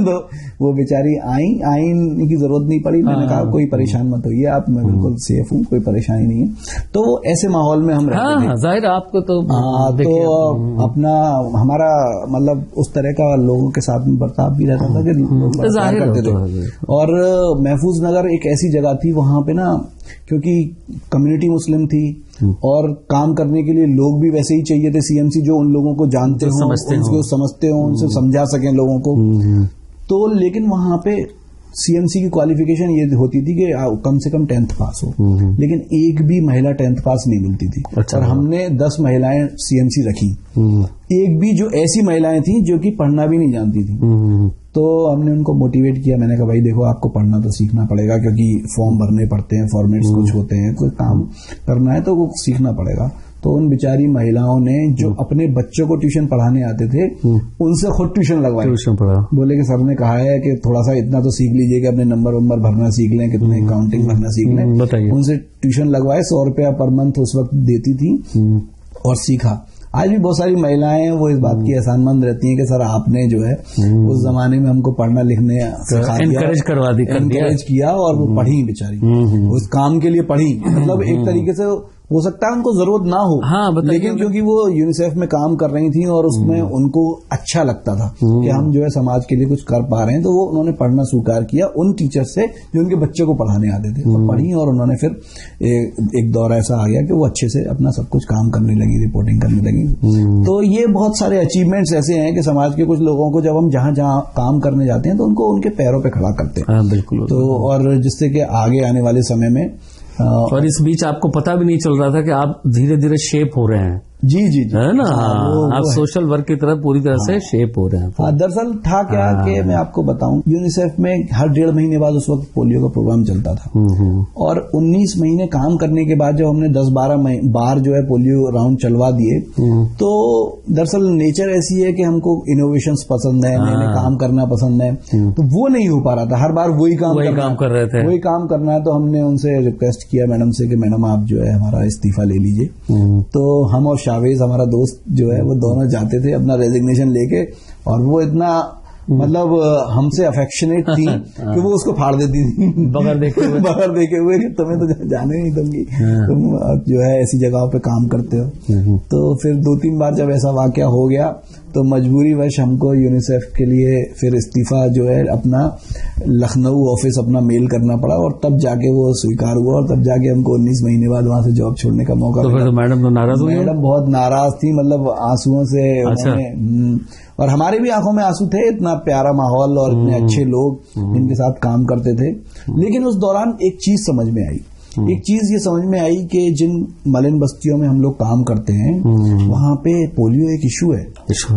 तो वो बेचारी आईन की जरूरत नहीं पड़ी। मैंने कहा कोई परेशान मत होइए आप, मैं बिल्कुल सेफ हूँ, कोई परेशानी नहीं है। तो ऐसे माहौल में हम रहते थे। जाहिर आपको तो अपना हमारा मतलब उस तरह का लोगों के साथ में बर्ताव भी रहता था कि लोग करते थे। और महफूज नगर एक ऐसी जगह थी, वहां पे ना क्योंकि कम्युनिटी मुस्लिम थी और काम करने के लिए लोग भी वैसे ही चाहिए थे, सीएमसी जो उन लोगों को जानते हो, उनको समझते हो, उनसे समझा सकें लोगों को। तो लेकिन वहां पे सीएमसी की क्वालिफिकेशन ये होती थी कि कम से कम 10th पास हो, लेकिन एक भी महिला 10th पास नहीं मिलती थी। और हमने 10 महिलाएं सीएमसी रखी, एक भी जो ऐसी महिलाएं थी जो कि पढ़ना भी नहीं जानती थी। तो हमने उनको मोटिवेट किया, मैंने कहा भाई देखो आपको पढ़ना तो सीखना पड़ेगा, क्योंकि फॉर्म भरने पड़ते हैं, फॉर्मेट्स कुछ होते हैं, कोई काम करना है तो वो सीखना पड़ेगा। तो उन बेचारी महिलाओं ने जो अपने बच्चों को ट्यूशन पढ़ाने आते थे उनसे खुद ट्यूशन लगवाए। ट्यूशन पढ़ा, बोले कि सर ने कहा है कि थोड़ा सा इतना तो सीख लीजिए कि अपने नंबर भरना सीख लें, कितने काउंटिंग भरना सीख लें। बताइए। उनसे ट्यूशन लगवाए, 100 रुपया पर मंथ उस वक्त देती थी और सीखा। आज भी बहुत सारी महिलाएं वो इस बात की एहसानमंद रहती हैं कि सर आपने जो है उस जमाने में हमको पढ़ना लिखने सिखा दिया, एनकरेज किया और वो पढ़ी बेचारी, उस काम के लिए पढ़ी। मतलब एक तरीके से हो सकता है उनको जरूरत ना हो, लेकिन क्योंकि वो यूनिसेफ में काम कर रही थी और उसमें उनको अच्छा लगता था कि हम जो है समाज के लिए कुछ कर पा रहे हैं, तो वो उन्होंने पढ़ना स्वीकार किया उन टीचर से जो उनके बच्चे को पढ़ाने आते थे। तो पढ़ी और उन्होंने फिर एक दौर ऐसा आ गया कि वो अच्छे से अपना सब कुछ काम करने लगी, रिपोर्टिंग करने लगी। तो ये बहुत सारे अचीवमेंट्स ऐसे हैं कि समाज के कुछ लोगों को जब हम जहां जहां काम करने जाते हैं तो उनको उनके पैरों पे खड़ा करते हैं। बिल्कुल। तो और जिससे कि आगे आने वाले समय में और इस बीच आपको पता भी नहीं चल रहा था कि आप धीरे धीरे शेप हो रहे हैं। जी जी जी, है ना। आप सोशल वर्क की तरफ पूरी तरह से शेप हो रहे हैं। दरअसल था क्या कि मैं आपको बताऊं, यूनिसेफ में हर 1.5 महीने बाद उस वक्त पोलियो का प्रोग्राम चलता था और 19 महीने काम करने के बाद जब हमने 10-12 बार जो है पोलियो राउंड चलवा दिए, तो दरअसल नेचर ऐसी है कि हमको इनोवेशंस पसंद है, नए काम करना पसंद है, तो वो नहीं हो पा रहा था। हर बार वही काम कर रहे थे, वही काम करना है। तो हमने उनसे रिक्वेस्ट किया मैडम से कि मैडम आप जो है हमारा इस्तीफा ले लीजिए। तो हम और शावेज हमारा दोस्त जो है वो दोनों जाते थे अपना रेजिग्नेशन लेके, और वो इतना मतलब हमसे अफेक्शनेट थी कि वो उसको फाड़ देती थी बगैर देखे हुए कि तुम्हें तो जाने नहीं दूंगी, तुम जो है ऐसी जगहों पे काम करते हो। तो फिर 2-3 बार जब ऐसा वाकया हो गया तो मजबूरी वश हमको यूनिसेफ के लिए फिर इस्तीफा जो है अपना लखनऊ ऑफिस अपना मेल करना पड़ा, और तब जाके वो स्वीकार हुआ और तब जाके हमको 19 महीने बाद वहां से जॉब छोड़ने का मौका मिला। तो मैडम तो नाराज हुई? मैडम बहुत नाराज थी, मतलब आंसुओं से। अच्छा। और हमारे भी आंखों में आंसू थे, इतना प्यारा माहौल और इतने अच्छे लोग जिनके साथ काम करते थे। लेकिन उस दौरान एक चीज समझ में आई, एक चीज ये समझ में आई कि जिन मलिन बस्तियों में हम लोग काम करते हैं वहाँ पे पोलियो एक इशू है,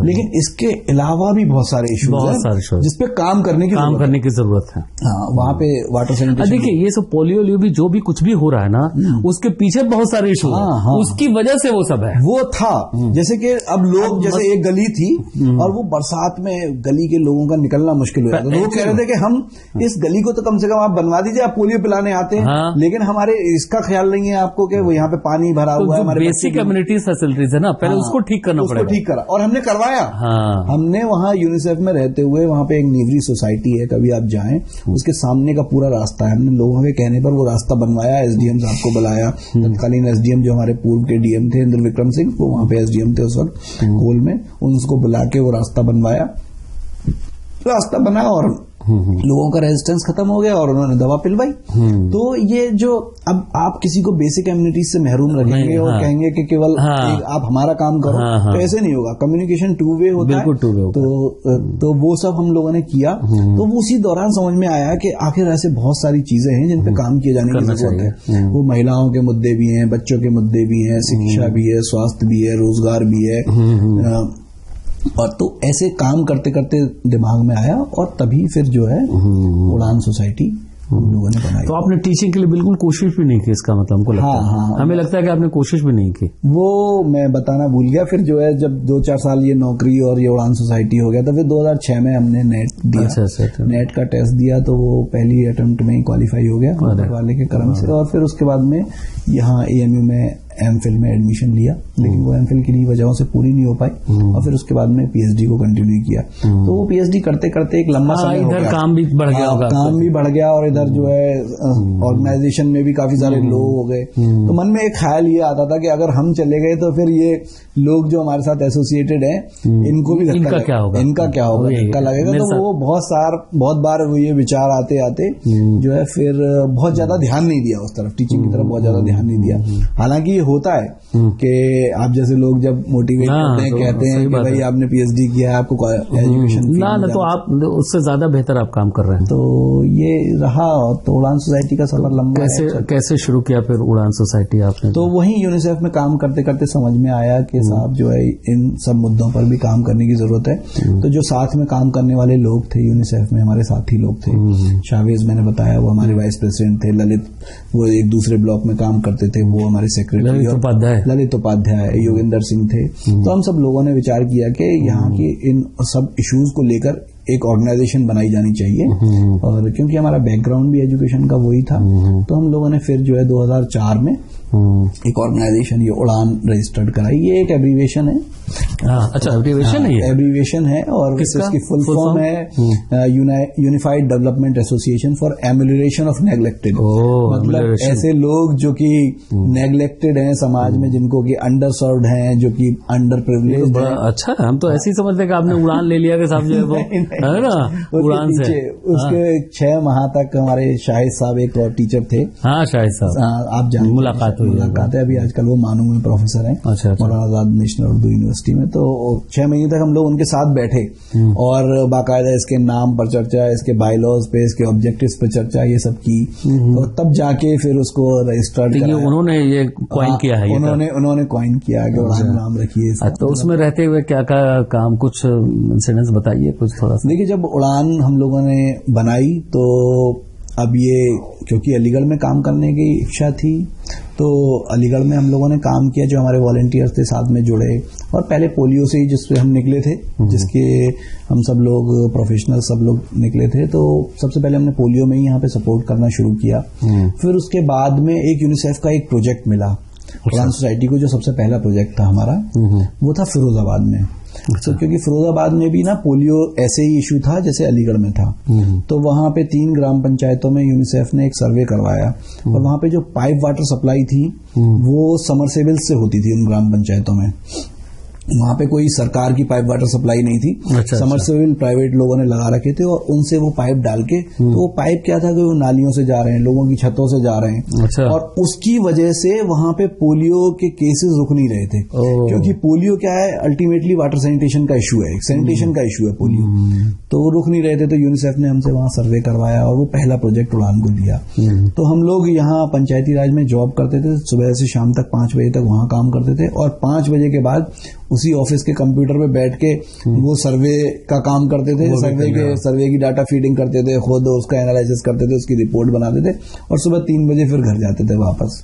लेकिन इसके अलावा भी बहुत सारे इशू हैं जिसपे काम करने की जरूरत है। हाँ, वहाँ पे वाटर सैनिटेशन। देखिए ये सब पोलियो भी जो भी कुछ भी हो रहा है ना, उसके पीछे बहुत सारे इशू हैं, उसकी वजह से वो सब है। वो था जैसे कि अब लोग, जैसे एक गली थी और वो बरसात में गली के लोगों का निकलना मुश्किल हो जाता था। वो कह रहे थे कि हम इस गली को तो कम से कम आप बनवा दीजिए, आप पोलियो पिलाने आते हैं, लेकिन हमारे इसका ख्याल नहीं है आपको कि वो यहाँ पे पानी भरा हुआ है। हमारे बेसिक कम्युनिटीज फैसिलिटीज है ना, पहले उसको ठीक करना पड़ेगा। ठीक करा और हमने करवाया। हमने वहाँ यूनिसेफ में रहते हुए वहाँ पे एक नीवरी सोसाइटी है, कभी आप जाएं, उसके सामने का पूरा रास्ता है, हमने लोगों के कहने पर वो रास्ता बनवाया। एसडीएम साहब को बुलाया, तत्कालीन एसडीएम जो हमारे पूर्व के डीएम थे इंद्र विक्रम सिंह, वो वहाँ पे एसडीएम थे उस वक्त कोल में, उनको बुला के वो रास्ता बनवाया। रास्ता बना और लोगों का रेजिस्टेंस खत्म हो गया और उन्होंने दवा पिलवाई। तो ये जो अब आप किसी को बेसिक इम्यूनिटीज से महरूम रखेंगे और कहेंगे कि केवल आप हमारा काम करो, तो ऐसे नहीं होगा। कम्युनिकेशन 2 वे होता है, तो वो सब हम लोगों ने किया। तो उसी दौरान समझ में आया कि आखिर ऐसे बहुत सारी चीजें हैं जिन पे काम किए जाने की जरूरत है। वो महिलाओं के मुद्दे भी हैं, बच्चों के मुद्दे भी हैं, शिक्षा भी है, स्वास्थ्य भी है, रोजगार भी है। और तो ऐसे काम करते करते दिमाग में आया और तभी फिर जो है उड़ान सोसाइटी हम लोगों ने बनाई। तो आपने टीचिंग के लिए बिल्कुल कोशिश भी नहीं की, इसका मतलब हमको लगता है। हाँ, हमें लगता है कि आपने कोशिश भी नहीं की। वो मैं बताना भूल गया। फिर जो है जब 2-4 साल ये नौकरी और ये उड़ान सोसाइटी हो गया, तो फिर 2006 में हमने नेट दिया। अच्छा। नेट का टेस्ट दिया तो वो पहली अटेम्प्ट में ही क्वालिफाई हो गया वाले के क्रम से, और फिर उसके बाद में यहाँ AMU में एमफिल में एडमिशन लिया, लेकिन वो एमफिल की वजहों से पूरी नहीं हो पाई, और फिर उसके बाद में PhD को कंटिन्यू किया। तो वो PhD करते करते एक लंबा समय हो गया, काम भी बढ़ गया होगा, काम भी बढ़ गया, और इधर जो है ऑर्गेनाइजेशन में भी काफी सारे लोग हो गए। तो मन में एक ख्याल ये आता था कि अगर हम चले गए तो फिर ये लोग जो हमारे साथ एसोसिएटेड हैं इनको भी इनका क्या होगा, धक्का लगेगा। तो वो बहुत बार ये विचार आते आते जो है फिर बहुत ज्यादा ध्यान नहीं दिया उस तरफ, टीचिंग की तरफ बहुत ज्यादा ध्यान नहीं दिया। हालांकि होता है कि आप जैसे लोग जब मोटिवेट करते हैं, कहते हैं कि भाई आपने PhD किया है, आपको एजुकेशन ना तो आप उससे ज्यादा बेहतर आप काम कर रहे हैं। तो ये रहा। तो उड़ान सोसाइटी का सफर लंबा कैसे शुरू किया फिर उड़ान सोसाइटी आपने? तो वहीं यूनिसेफ में काम करते करते समझ में आया कि साहब जो है इन सब मुद्दों पर भी काम करने की जरूरत है। तो जो साथ में काम करने वाले लोग थे यूनिसेफ में, हमारे साथी लोग थे, शावेज मैंने बताया वो हमारे वाइस प्रेसिडेंट थे, ललित वो एक दूसरे ब्लॉक में काम करते थे, वो हमारे सेक्रेटरी ललित उपाध्याय, योगेंद्र सिंह थे। तो हम सब लोगों ने विचार किया कि यहाँ की इन सब इश्यूज को लेकर एक ऑर्गेनाइजेशन बनाई जानी चाहिए, और क्योंकि हमारा बैकग्राउंड भी एजुकेशन का वही था, तो हम लोगों ने फिर जो है 2004 में एक ऑर्गेनाइजेशन ये उड़ान रजिस्टर्ड कराई। ये एक एब्रीविएशन है। अच्छा, एब्रीविएशन है, एब्रीविएशन है, और इसकी फुल फॉर्म है unified development association for emulation of neglected. मतलब ऐसे लोग जो कि नेग्लेक्टेड हैं समाज में, जिनको कि अंडर सर्व्ड हैं, जो कि अंडर प्रिविलेज्ड हैं। अच्छा, हम तो ऐसे ही समझते कि आपने उड़ान ले लिया कि साहब जो है वो है ना उड़ान से। उसके 6 माह तक हमारे शाहिद साहब एक और टीचर थे। हाँ, शाहिद साहब, आप जानते, मुलाकात है। अभी आजकल वो मानू में प्रोफेसर हैं, मौलाना आजाद नेशनल उर्दू यूनिवर्सिटी में। तो 6 महीने तक हम लोग उनके साथ बैठे और बाकायदा इसके नाम पर चर्चा, इसके बायलॉज पे, इसके ऑब्जेक्टिव्स पे चर्चा, ये सब की, और तब जाके फिर उसको रजिस्टर्ड किया। उन्होंने ये कॉइन किया है, उन्होंने कॉइन किया कि उड़ान नाम रखिए। तो उसमें रहते हुए क्या क्या काम, कुछ इंसिडेंट्स बताइए कुछ थोड़ा सा। देखिए, जब उड़ान हम लोगों ने बनाई तो अब ये, क्योंकि अलीगढ़ में काम करने की इच्छा थी, तो अलीगढ़ में हम लोगों ने काम किया। जो हमारे वॉलंटियर्स थे साथ में जुड़े, और पहले पोलियो से ही जिससे हम निकले थे, जिसके हम सब लोग प्रोफेशनल सब लोग निकले थे, तो सबसे पहले हमने पोलियो में ही यहाँ पे सपोर्ट करना शुरू किया। फिर उसके बाद में एक यूनिसेफ का एक प्रोजेक्ट मिला उड़ान सोसाइटी को, जो सबसे पहला प्रोजेक्ट था हमारा, वो था फिरोजाबाद में। तो क्योंकि फिरोजाबाद में भी ना पोलियो ऐसे ही इशू था जैसे अलीगढ़ में था, तो वहां पे 3 ग्राम पंचायतों में यूनिसेफ ने एक सर्वे करवाया, और वहां पे जो पाइप वाटर सप्लाई थी वो समरसेबल से होती थी उन ग्राम पंचायतों में। वहां पे कोई सरकार की पाइप वाटर सप्लाई नहीं थी। समरसेबल प्राइवेट लोगों ने लगा रखे थे, और उनसे वो पाइप डाल के, तो वो पाइप क्या था कि वो नालियों से जा रहे हैं, लोगों की छतों से जा रहे हैं, और उसकी वजह से वहां पे पोलियो के केसेस रुक नहीं रहे थे। क्योंकि पोलियो क्या है, अल्टीमेटली वाटर सैनिटेशन का इशू है, सैनिटेशन का इशू है पोलियो, तो वो रुक नहीं रहे थे। तो यूनिसेफ ने हमसे वहां सर्वे करवाया, और वो पहला प्रोजेक्ट उड़ान को दिया। तो हम लोग यहाँ पंचायती राज में जॉब करते थे, सुबह से शाम तक 5 बजे तक वहां काम करते थे, और 5 बजे के बाद उसी ऑफिस के कंप्यूटर पे बैठ के वो सर्वे का काम करते थे। सर्वे की डाटा फीडिंग करते थे, खुद उसका एनालिसिस करते थे, उसकी रिपोर्ट बनाते थे, और सुबह 3 बजे फिर घर जाते थे वापस।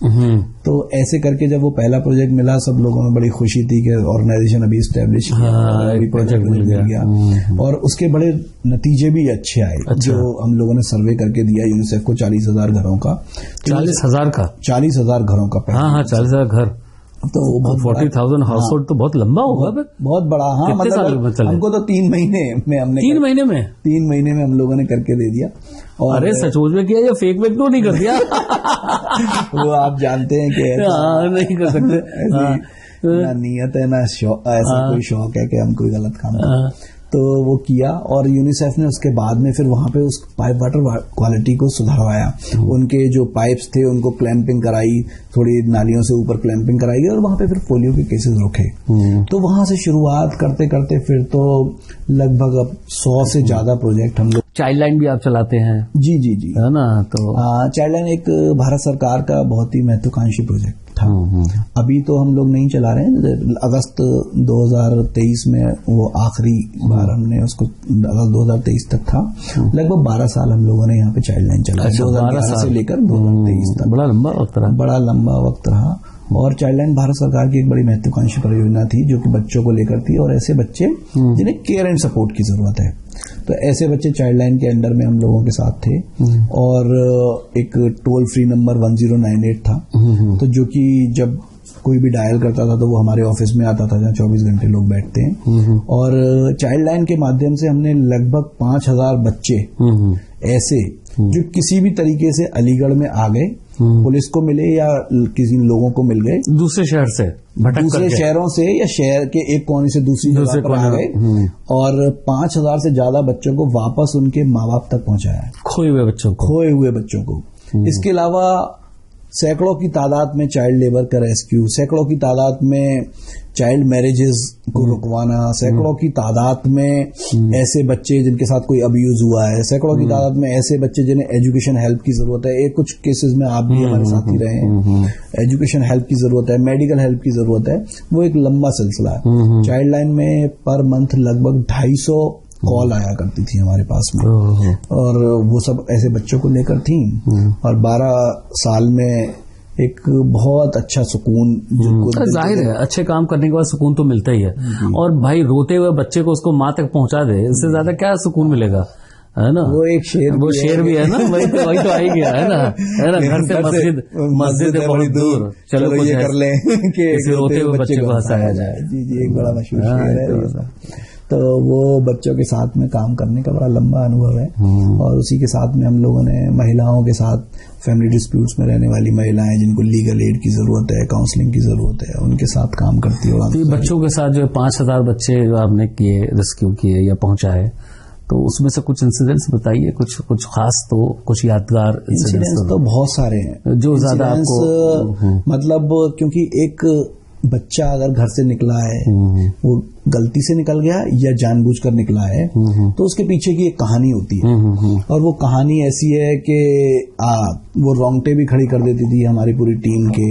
तो ऐसे करके जब वो पहला प्रोजेक्ट मिला, सब लोगों में बड़ी खुशी थी कि ऑर्गेनाइजेशन अभी स्टैब्लिश प्रोजेक्ट मिल गया, और उसके बड़े नतीजे भी अच्छे आए। जो हम लोगों ने सर्वे करके दिया यूनिसेफ को 40,000 घरों का। 40,000 घरों का। हाँ, 40,000 घर, तो 40,000 हाउस होल्ड तो बहुत लंबा होगा, बहुत बड़ा। हाँ, मतलब हमको तो 3 महीने में हमने 3 महीने में हम लोगों ने करके दे दिया। और अरे सचमुच में किया या फेक वेक तो नहीं कर दिया? वो आप जानते हैं कि नहीं कर सकते, ना नियत है ना ऐसा कोई शौक है कि हम कोई गलत काम करें। तो वो किया, और यूनिसेफ ने उसके बाद में फिर वहां पे उस पाइप वाटर क्वालिटी को सुधारवाया। उनके जो पाइप्स थे उनको क्लैंपिंग कराई, थोड़ी नालियों से ऊपर क्लैंपिंग कराई, और वहां पे फिर पोलियो के केसेस रुके। तो वहां से शुरुआत करते करते फिर तो लगभग अब 100 से ज्यादा प्रोजेक्ट हम लोग। चाइल्ड लाइन भी आप चलाते हैं? जी, है ना। तो चाइल्ड लाइन एक भारत सरकार का बहुत ही महत्वाकांक्षी प्रोजेक्ट था। अभी तो हम लोग नहीं चला रहे हैं। अगस्त 2023 में वो आखिरी बार हमने उसको, अगस्त 2023 तक था। लगभग 12 साल हम लोगों ने यहाँ पे चाइल्ड लाइन चलाया। 2011 से लेकर 2023 तक। बड़ा लंबा वक्त रहा। और चाइल्ड लाइन भारत सरकार की एक बड़ी महत्वाकांक्षी परियोजना थी, जो कि बच्चों को लेकर थी, और ऐसे बच्चे जिन्हें केयर एंड सपोर्ट की जरूरत है। तो ऐसे बच्चे चाइल्ड लाइन के अंडर में हम लोगों के साथ थे। और एक टोल फ्री नंबर 1098 था, तो जो कि जब कोई भी डायल करता था तो वो हमारे ऑफिस में आता था, जहाँ 24 घंटे लोग बैठते हैं। और चाइल्ड लाइन के माध्यम से हमने लगभग 5,000 बच्चे ऐसे जो किसी भी तरीके से अलीगढ़ में आ गए, पुलिस को मिले या किसी लोगों को मिल गए, दूसरे शहर से, दूसरे शहरों से, या शहर के एक कोने से दूसरी जगह पर आ गए, और 5,000 से ज्यादा बच्चों को वापस उनके माँ बाप तक पहुंचाया। खोए हुए बच्चों को। इसके अलावा सैकड़ों की तादाद में चाइल्ड लेबर का रेस्क्यू, सैकड़ों की तादाद में चाइल्ड मैरिजेस को रुकवाना, सैकड़ों की तादाद में ऐसे बच्चे जिनके साथ कोई अब्यूज हुआ है, सैकड़ों की तादाद में ऐसे बच्चे जिन्हें एजुकेशन हेल्प की जरूरत है। कुछ केसेस में आप भी हमारे साथ ही रहे हैं। एजुकेशन हेल्प की जरूरत है, मेडिकल हेल्प की जरूरत है। वो एक लंबा सिलसिला है। चाइल्ड लाइन में पर मंथ लगभग 250 कॉल आया करती थी हमारे पास में, और वो सब ऐसे बच्चों को लेकर थी। और 12 साल में एक बहुत अच्छा सुकून जो जाहिर है अच्छे काम करने के बाद सुकून तो मिलता ही है। और भाई रोते हुए बच्चे को उसको माँ तक पहुंचा दे, इससे ज्यादा क्या सुकून मिलेगा, है ना। वो एक शेर भी है ना, वही तो आ ही गया है ना घर से मस्जिद है बहुत दूर, चलो ये कर ले कि रोते हुए बच्चे को हंसाया जाए। जी एक बड़ा मशहूर शेर है। तो वो बच्चों के साथ में काम करने का बड़ा लंबा अनुभव है। और उसी के साथ में हम लोगों ने महिलाओं के साथ, फैमिली डिस्प्यूट्स में रहने वाली महिलाएं जिनको लीगल एड की जरूरत है, काउंसलिंग की जरूरत है, उनके साथ काम करती है। तो बच्चों के साथ जो 5000 बच्चे जो आपने किए, रेस्क्यू किए या पहुंचाए, तो उसमें से कुछ इंसिडेंट्स बताइए, कुछ खास, तो कुछ यादगार इंसिडेंट्स तो बहुत सारे हैं जो ज्यादा आपको मतलब, क्योंकि एक बच्चा अगर घर से निकला है, वो गलती से निकल गया या जानबूझकर निकला है, तो उसके पीछे की एक कहानी होती है। और वो कहानी ऐसी है कि वो रोंगटे भी खड़ी कर देती थी हमारी पूरी टीम के।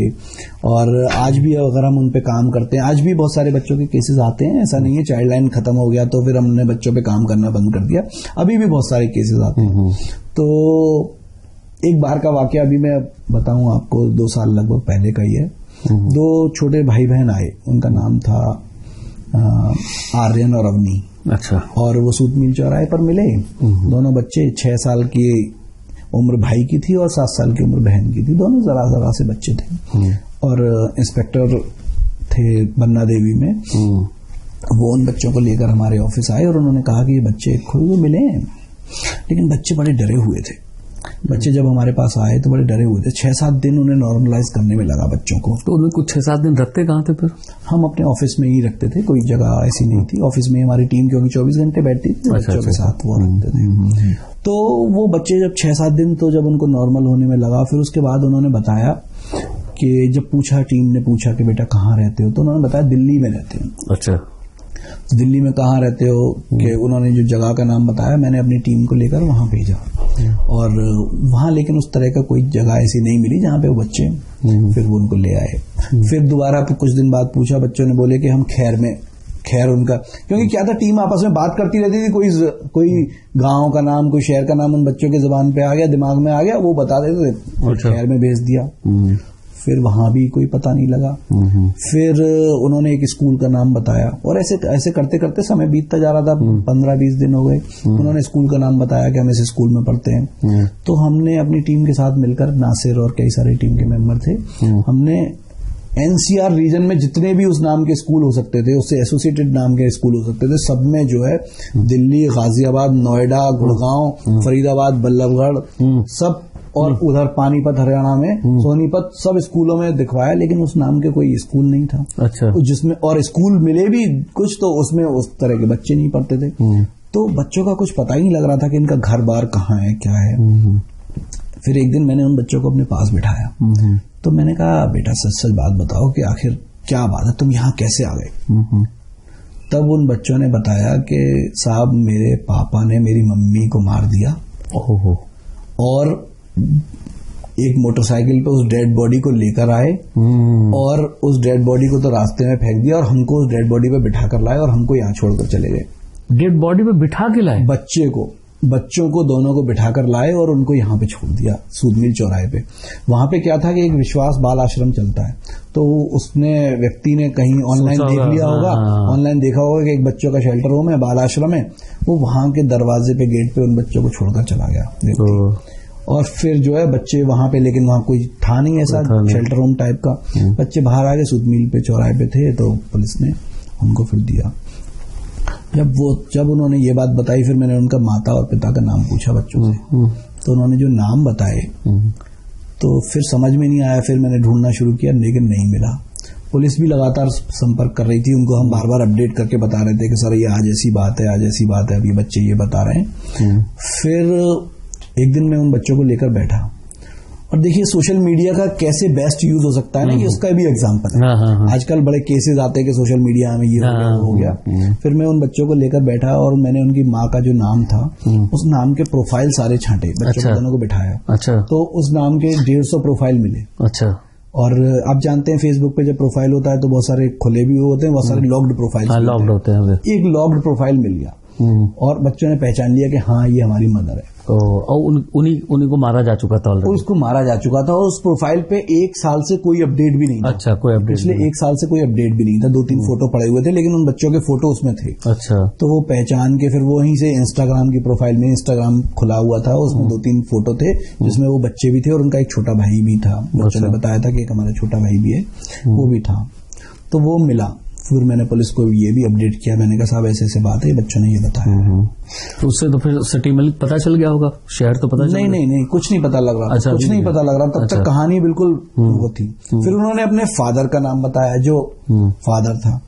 और आज भी अगर हम उन पे काम करते हैं, आज भी बहुत सारे बच्चों के केसेस आते हैं, ऐसा नहीं है चाइल्ड लाइन खत्म हो गया तो फिर हमने बच्चों पे काम करना बंद कर दिया, अभी भी बहुत सारे केसेस आते हैं। तो एक बार का वाकया अभी मैं बताऊं आपको, 2 साल लगभग पहले का ही है। 2 छोटे भाई बहन आए, उनका नाम था आर्यन और अवनी। अच्छा। और वो सूत मिल चौराहे पर मिले। दोनों बच्चे 6 साल की उम्र भाई की थी और 7 साल की उम्र बहन की थी। दोनों जरा से बच्चे थे। और इंस्पेक्टर थे बन्ना देवी में, वो उन बच्चों को लेकर हमारे ऑफिस आए और उन्होंने कहा कि ये बच्चे खोए हुए मिले हैं। लेकिन बच्चे बड़े डरे हुए थे। बच्चे जब हमारे पास आए तो बड़े डरे हुए थे। 6-7 दिन उन्हें नॉर्मलाइज करने में लगा बच्चों को। तो उन्हें कुछ 6-7 दिन रखते कहाँ थे फिर? हम अपने ऑफिस में ही रखते थे, कोई जगह ऐसी नहीं थी। ऑफिस में हमारी टीम क्योंकि 24 घंटे बैठती थी, बच्चों के साथ वो रखते थे। तो वो बच्चे जब 6-7 दिन, तो जब उनको नॉर्मल होने में लगा, फिर उसके बाद उन्होंने बताया कि जब पूछा, टीम ने पूछा कि बेटा कहाँ रहते हो, तो उन्होंने बताया दिल्ली में रहते हो। अच्छा। दिल्ली में कहाँ रहते हो कि उन्होंने जो जगह का नाम बताया, मैंने अपनी टीम को लेकर वहां भेजा। और वहां लेकिन उस तरह का कोई जगह ऐसी नहीं मिली जहां पे वो बच्चे, फिर वो उनको ले आए। फिर दोबारा कुछ दिन बाद पूछा, बच्चों ने बोले कि हम खैर उनका, क्योंकि क्या था, टीम आपस में बात करती रहती थी, कोई गांव का नाम, कोई शहर का नाम उन बच्चों के जुबान पे आ गया, दिमाग में आ गया, वो बता देते थे, खैर में भेज दिया। फिर वहां भी कोई पता नहीं लगा। फिर उन्होंने एक स्कूल का नाम बताया और ऐसे करते करते समय बीतता जा रहा था। 15-20 दिन हो गए। उन्होंने स्कूल का नाम बताया कि हम इस स्कूल में पढ़ते हैं। तो हमने अपनी टीम के साथ मिलकर, नासिर और कई सारे टीम के मेंबर थे, हमने एनसीआर रीजन में जितने भी उस नाम के स्कूल हो सकते थे, उससे एसोसिएटेड नाम के स्कूल हो सकते थे, सब में जो है दिल्ली, गाजियाबाद, नोएडा, गुड़गांव, फरीदाबाद, बल्लभगढ़, सब, और उधर पानीपत हरियाणा में, सोनीपत, सब स्कूलों में दिखवाया, लेकिन उस नाम के कोई स्कूल नहीं था। अच्छा। जिसमें, और स्कूल मिले भी कुछ तो उसमें उस तरह के बच्चे नहीं पढ़ते थे। तो बच्चों का कुछ पता ही नहीं लग रहा था कि इनका घर बार कहाँ है, क्या है। फिर एक दिन मैंने उन बच्चों को अपने पास बिठाया। तो मैंने कहा, बेटा सच सच बात बताओ कि आखिर क्या बात है, तुम यहाँ कैसे आ गए। तब उन बच्चों ने बताया कि साहब, मेरे पापा ने मेरी मम्मी को मार दिया और एक मोटरसाइकिल पे उस डेड बॉडी को लेकर आए और उस डेड बॉडी को तो रास्ते में फेंक दिया और हमको उस डेड बॉडी पे बिठा कर लाए और हमको यहाँ छोड़कर चले गए। डेड बॉडी पे बिठा के लाए? बच्चों को दोनों को बिठाकर लाए और उनको यहाँ पे छोड़ दिया, सूदमिल चौराहे पे। वहां पे क्या था कि एक विश्वास बाल आश्रम चलता है, तो उसने व्यक्ति ने कहीं ऑनलाइन देख लिया होगा, ऑनलाइन देखा होगा कि एक बच्चों का शेल्टर होम है, बाल आश्रम है, वो वहां के दरवाजे पे, गेट पे उन बच्चों को छोड़कर चला गया। और फिर जो है बच्चे वहां पे, लेकिन वहां कोई था नहीं ऐसा शेल्टर होम टाइप का। बच्चे बाहर आ गए, सूदमिल पे चौराहे पे थे, तो पुलिस ने उनको फिर दिया। जब उन्होंने ये बात बताई, फिर मैंने उनका माता और पिता का नाम पूछा बच्चों से। तो उन्होंने जो नाम बताए, तो फिर समझ में नहीं आया। फिर मैंने ढूंढना शुरू किया, लेकिन नहीं मिला। पुलिस भी लगातार संपर्क कर रही थी, उनको हम बार बार अपडेट करके बता रहे थे कि सर ये आज ऐसी बात है, आज ऐसी बात है, अब ये बच्चे ये बता रहे हैं। फिर एक दिन मैं उन बच्चों को लेकर बैठा और देखिए सोशल मीडिया का कैसे बेस्ट यूज हो सकता है ना, कि उसका भी एग्जांपल है। आजकल बड़े केसेस आते हैं कि सोशल मीडिया में ये हो गया। फिर मैं उन बच्चों को लेकर बैठा और मैंने उनकी माँ का जो नाम था, उस नाम के प्रोफाइल सारे छांटे, बच्चों को दोनों को बिठाया। अच्छा। तो उस नाम के 150 प्रोफाइल मिले। अच्छा। और आप जानते हैं फेसबुक पे जब प्रोफाइल होता है तो बहुत सारे खुले भी होते हैं, बहुत सारे लॉक्ड प्रोफाइल लॉक्ड होते हैं। एक लॉक्ड प्रोफाइल मिल गया और बच्चों ने पहचान लिया कि हाँ ये हमारी मदर है। और उन्हीं को मारा जा चुका था ऑलरेडी। उसको मारा जा चुका था और उस प्रोफाइल पे 1 साल से कोई अपडेट भी नहीं था। अच्छा, कोई अपडेट पिछले 1 साल से कोई अपडेट भी नहीं था। 2-3 फोटो पड़े हुए थे लेकिन उन बच्चों के फोटो उसमें थे। अच्छा, तो वो पहचान के फिर वो वहीं से इंस्टाग्राम की प्रोफाइल में, इंस्टाग्राम खुला हुआ था, उसमें 2-3 फोटो थे जिसमें वो बच्चे भी थे और उनका एक छोटा भाई भी था। बच्चों ने बताया था कि एक हमारा छोटा भाई भी है, वो भी था। तो वो मिला, फिर मैंने पुलिस को ये भी अपडेट किया। मैंने कहा साहब ऐसे ऐसे बात है, बच्चों ने ये बताया। तो उससे तो फिर सिटी में पता चल गया होगा, शहर तो पता नहीं कुछ नहीं पता लग रहा। अच्छा, कुछ नहीं पता लग रहा तब तक कहानी बिल्कुल वो थी। फिर उन्होंने अपने फादर का नाम बताया, जो फादर था,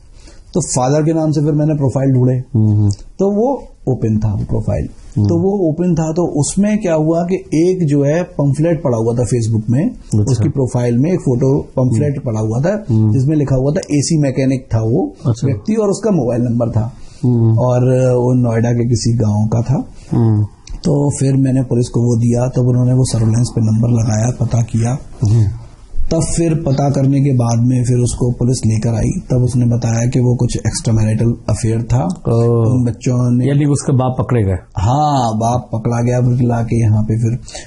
तो फादर के नाम से फिर मैंने प्रोफाइल ढूंढे तो वो ओपन था वो प्रोफाइल। तो वो ओपन था तो उसमें क्या हुआ कि एक जो है पंफलेट पड़ा हुआ था फेसबुक में। अच्छा। उसकी प्रोफाइल में एक फोटो पंफलेट पड़ा हुआ था जिसमें लिखा हुआ था एसी मैकेनिक था वो। अच्छा। व्यक्ति, और उसका मोबाइल नंबर था और वो नोएडा के किसी गांव का था। तो फिर मैंने पुलिस को वो दिया, तब उन्होंने वो सर्वेलेंस पे नंबर लगाया, पता किया। तब फिर पता करने के बाद में फिर उसको पुलिस लेकर आई। तब उसने बताया कि वो कुछ एक्स्ट्रा मैरिटल अफेयर था। उन बच्चों ने, यानी उसके बाप पकड़े गए। हाँ, बाप पकड़ा गया। फिर लाके यहाँ पे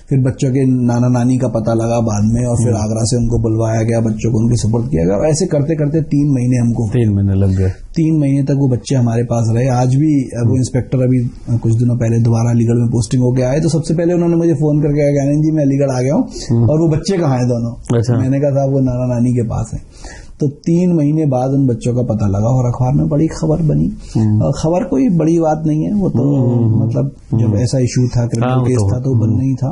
फिर बच्चों के नाना नानी का पता लगा बाद में, और फिर आगरा से उनको बुलवाया गया, बच्चों को उनके सुपुर्द किया गया। और ऐसे करते करते 3 महीने हमको 3 महीने लग गए। 3 महीने तक वो बच्चे हमारे पास रहे। आज भी वो इंस्पेक्टर अभी कुछ दिनों पहले दोबारा अलीगढ़ में पोस्टिंग होके आए, तो सबसे पहले उन्होंने मुझे फोन करके कहा ज्ञानेंद्र जी मैं अलीगढ़ आ गया हूँ, और वो बच्चे कहाँ हैं दोनों। अच्छा। मैंने कहा साहब वो नाना नानी के पास है। तो 3 महीने बाद उन बच्चों का पता लगा और अखबार में बड़ी खबर बनी। खबर कोई बड़ी बात नहीं है, वो तो मतलब जब ऐसा इशू था, क्रिमिनल केस था, तो बन नहीं था।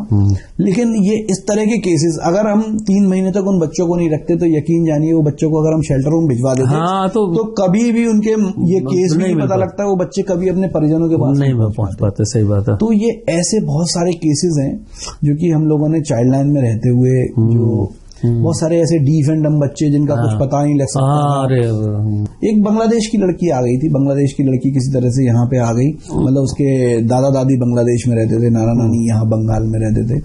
लेकिन ये इस तरह के केसेस अगर हम 3 महीने तक उन बच्चों को नहीं रखते तो यकीन जानिए वो बच्चों को अगर हम शेल्टर रूम भिजवा देते तो कभी भी उनके ये केस नहीं पता लगता, वो बच्चे कभी अपने परिजनों के पास नहीं पहुंच पाते। सही बात है। तो ये ऐसे बहुत सारे केसेस हैं जो कि हम लोगों ने चाइल्ड लाइन में रहते हुए, जो बहुत सारे ऐसे डीफ एंड डम बच्चे जिनका कुछ पता नहीं लग सकता। एक बांग्लादेश की लड़की आ गई थी, बांग्लादेश की लड़की किसी तरह से यहाँ पे आ गई, मतलब उसके दादा दादी बांग्लादेश में रहते थे, नाना नानी यहाँ बंगाल में रहते थे।